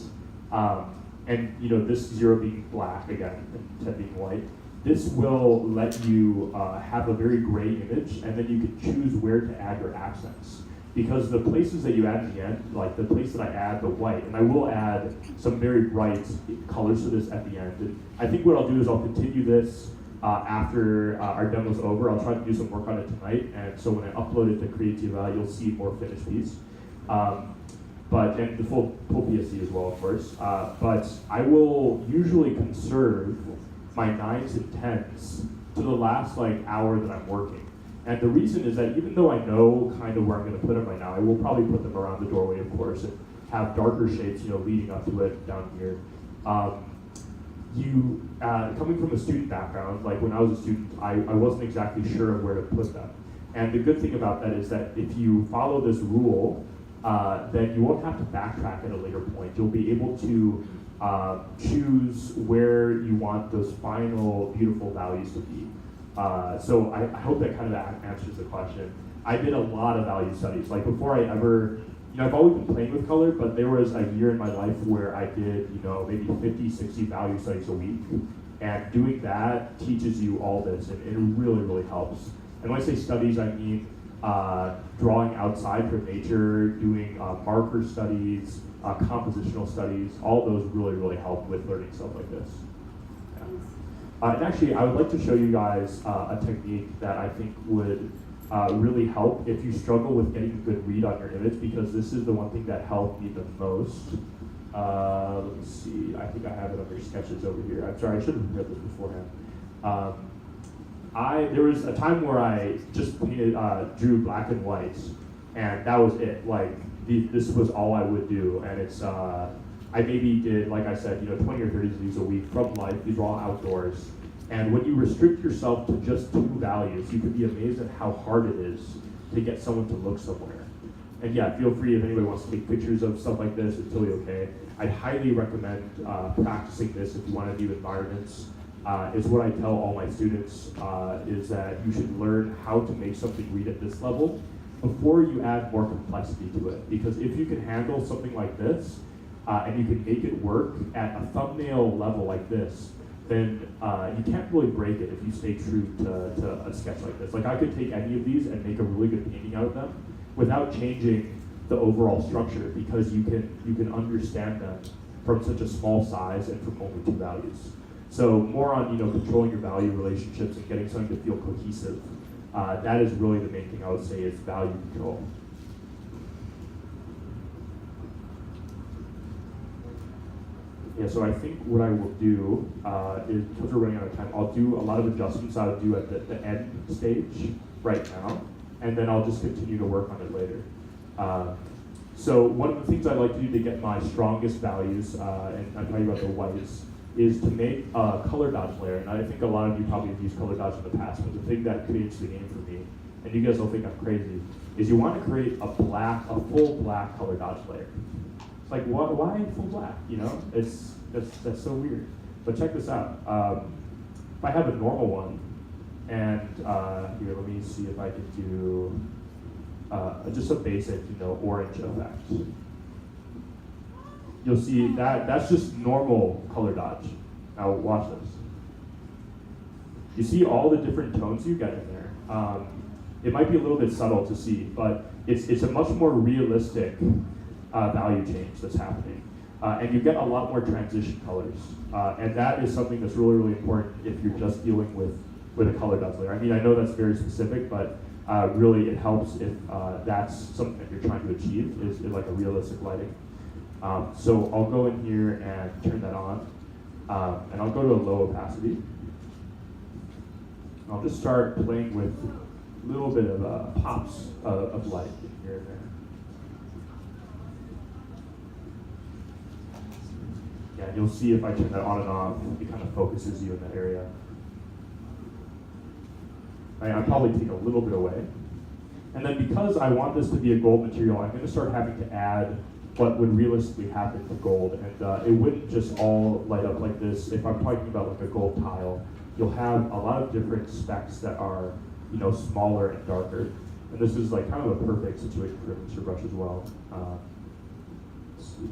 and this 0 being black again, and 10 being white, this will let you have a very gray image, and then you can choose where to add your accents. Because the places that you add in the end, like the place that I add the white, and I will add some very bright colors to this at the end. And I think what I'll do is I'll continue this after our demo's over. I'll try to do some work on it tonight, and so when I upload it to Creativa, you'll see more finished piece. And the full PSC as well, of course. But I will usually conserve my 9s and 10s to the last hour that I'm working. And the reason is that even though I know kind of where I'm going to put them right now, I will probably put them around the doorway, of course, and have darker shapes, leading up to it down here. Coming from a student background, like when I was a student, I wasn't exactly sure of where to put them. And the good thing about that is that if you follow this rule, then you won't have to backtrack at a later point. You'll be able to choose where you want those final beautiful values to be. So I hope that kind of answers the question. I did a lot of value studies. Like before I ever, I've always been playing with color, but there was a year in my life where I did, maybe 50, 60 value studies a week. And doing that teaches you all this, and it really, really helps. And when I say studies, I mean drawing outside from nature, doing marker studies, compositional studies. All those really, really help with learning stuff like this. And actually, I would like to show you guys a technique that I think would really help if you struggle with getting a good read on your image, because this is the one thing that helped me the most. Let me see, I think I have it under sketches over here. I'm sorry, I should have read this beforehand. There was a time where I just drew black and white, and that was it. This was all I would do, and it's, I maybe did, like I said, 20 or 30 of these a week from life. These are all outdoors. And when you restrict yourself to just 2 values, you can be amazed at how hard it is to get someone to look somewhere. And yeah, feel free if anybody wants to take pictures of stuff like this, it's totally okay. I'd highly recommend practicing this if you want to do environments. Is what I tell all my students, is that you should learn how to make something read at this level before you add more complexity to it. Because if you can handle something like this, and you can make it work at a thumbnail level like this, then you can't really break it if you stay true to a sketch like this. Like I could take any of these and make a really good painting out of them without changing the overall structure, because you can understand them from such a small size and from only 2 values. So more on controlling your value relationships and getting something to feel cohesive. That is really the main thing I would say is value control. Yeah, so I think what I will do is, because we're running out of time, I'll do a lot of adjustments I would do at the end stage right now, and then I'll just continue to work on it later. So one of the things I like to do to get my strongest values, and I'm talking about the whites, is to make a color dodge layer. And I think a lot of you probably have used color dodge in the past, but the thing that creates the game for me, and you guys will think I'm crazy, is you want to create a full black color dodge layer. It's like, why full black? That's so weird. But check this out. If I have a normal one, and here, let me see if I can do just a basic, orange effect. You'll see that's just normal color dodge. Now watch this. You see all the different tones you get in there. it might be a little bit subtle to see, but it's a much more realistic value change that's happening. And you get a lot more transition colors. And that is something that's really, really important if you're just dealing with a color layer. I mean, I know that's very specific, but really it helps if that's something that you're trying to achieve, is like a realistic lighting. So I'll go in here and turn that on. And I'll go to a low opacity. I'll just start playing with a little bit of pops of light here and there. Yeah, and you'll see if I turn that on and off, it kind of focuses you in that area. I'll probably take a little bit away. And then because I want this to be a gold material, I'm going to start having to add what would realistically happen to gold. And it wouldn't just all light up like this. If I'm talking about like a gold tile, you'll have a lot of different specks that are, you know, smaller and darker. And this is like kind of a perfect situation for a mixer brush as well. Let's see.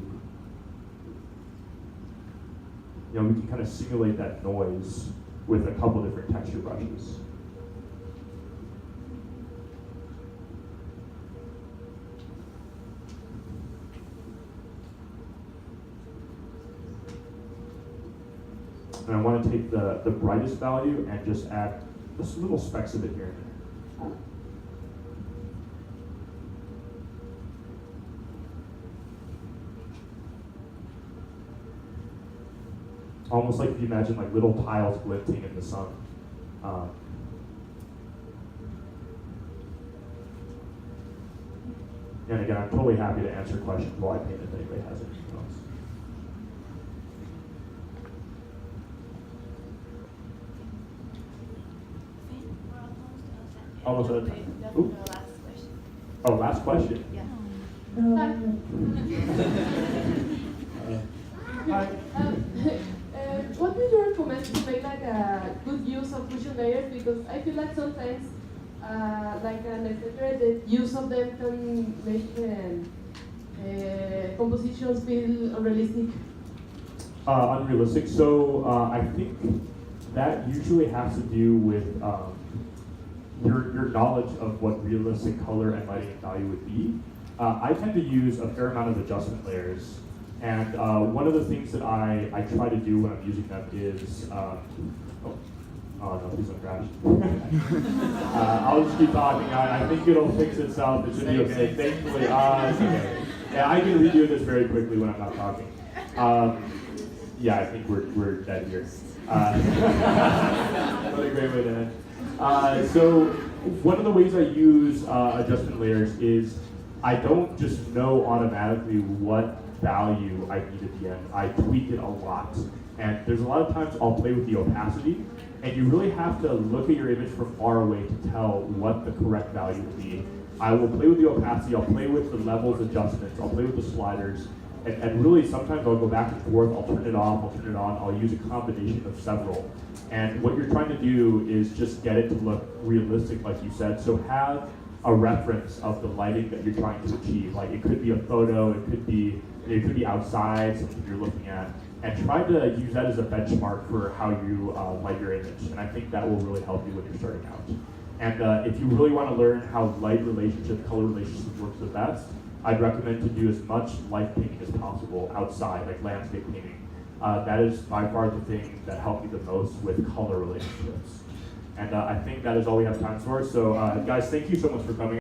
You know, we can kind of simulate that noise with a couple different texture brushes. And I want to take the brightest value and just add just little specks of it here and there. Almost like if you imagine like little tiles glinting in the sun. And again, I'm totally happy to answer questions while I paint if anybody has anything else. Almost out of time. Ooh. Oh, last question. Yeah. What would you recommend to make like a good use of fusion layers? Because I feel like sometimes like an exaggerated use of them can make compositions feel unrealistic. Unrealistic. So I think that usually has to do with your knowledge of what realistic color and lighting and value would be. I tend to use a fair amount of adjustment layers. And one of the things that I try to do when I'm using them is, oh no, please don't crash. I'll just keep talking. I think it'll fix itself. It should be okay. Thankfully, it's okay. Yeah, I can redo this very quickly when I'm not talking. Yeah, I think we're dead here. What a great way to end. So one of the ways I use adjustment layers is I don't just know automatically what value I need at the end. I tweak it a lot. And there's a lot of times I'll play with the opacity, and you really have to look at your image from far away to tell what the correct value will be. I will play with the opacity, I'll play with the levels adjustments, I'll play with the sliders, and really sometimes I'll go back and forth, I'll turn it off, I'll turn it on, I'll use a combination of several. And what you're trying to do is just get it to look realistic, like you said. So have a reference of the lighting that you're trying to achieve. Like it could be a photo, it could be outside, something you're looking at, and try to use that as a benchmark for how you light your image. And I think that will really help you when you're starting out. And if you really want to learn how light relationship, color relationship works the best, I'd recommend to do as much light painting as possible outside, like landscape painting. That is by far the thing that helped me the most with color relationships. And I think that is all we have time for. So guys, thank you so much for coming.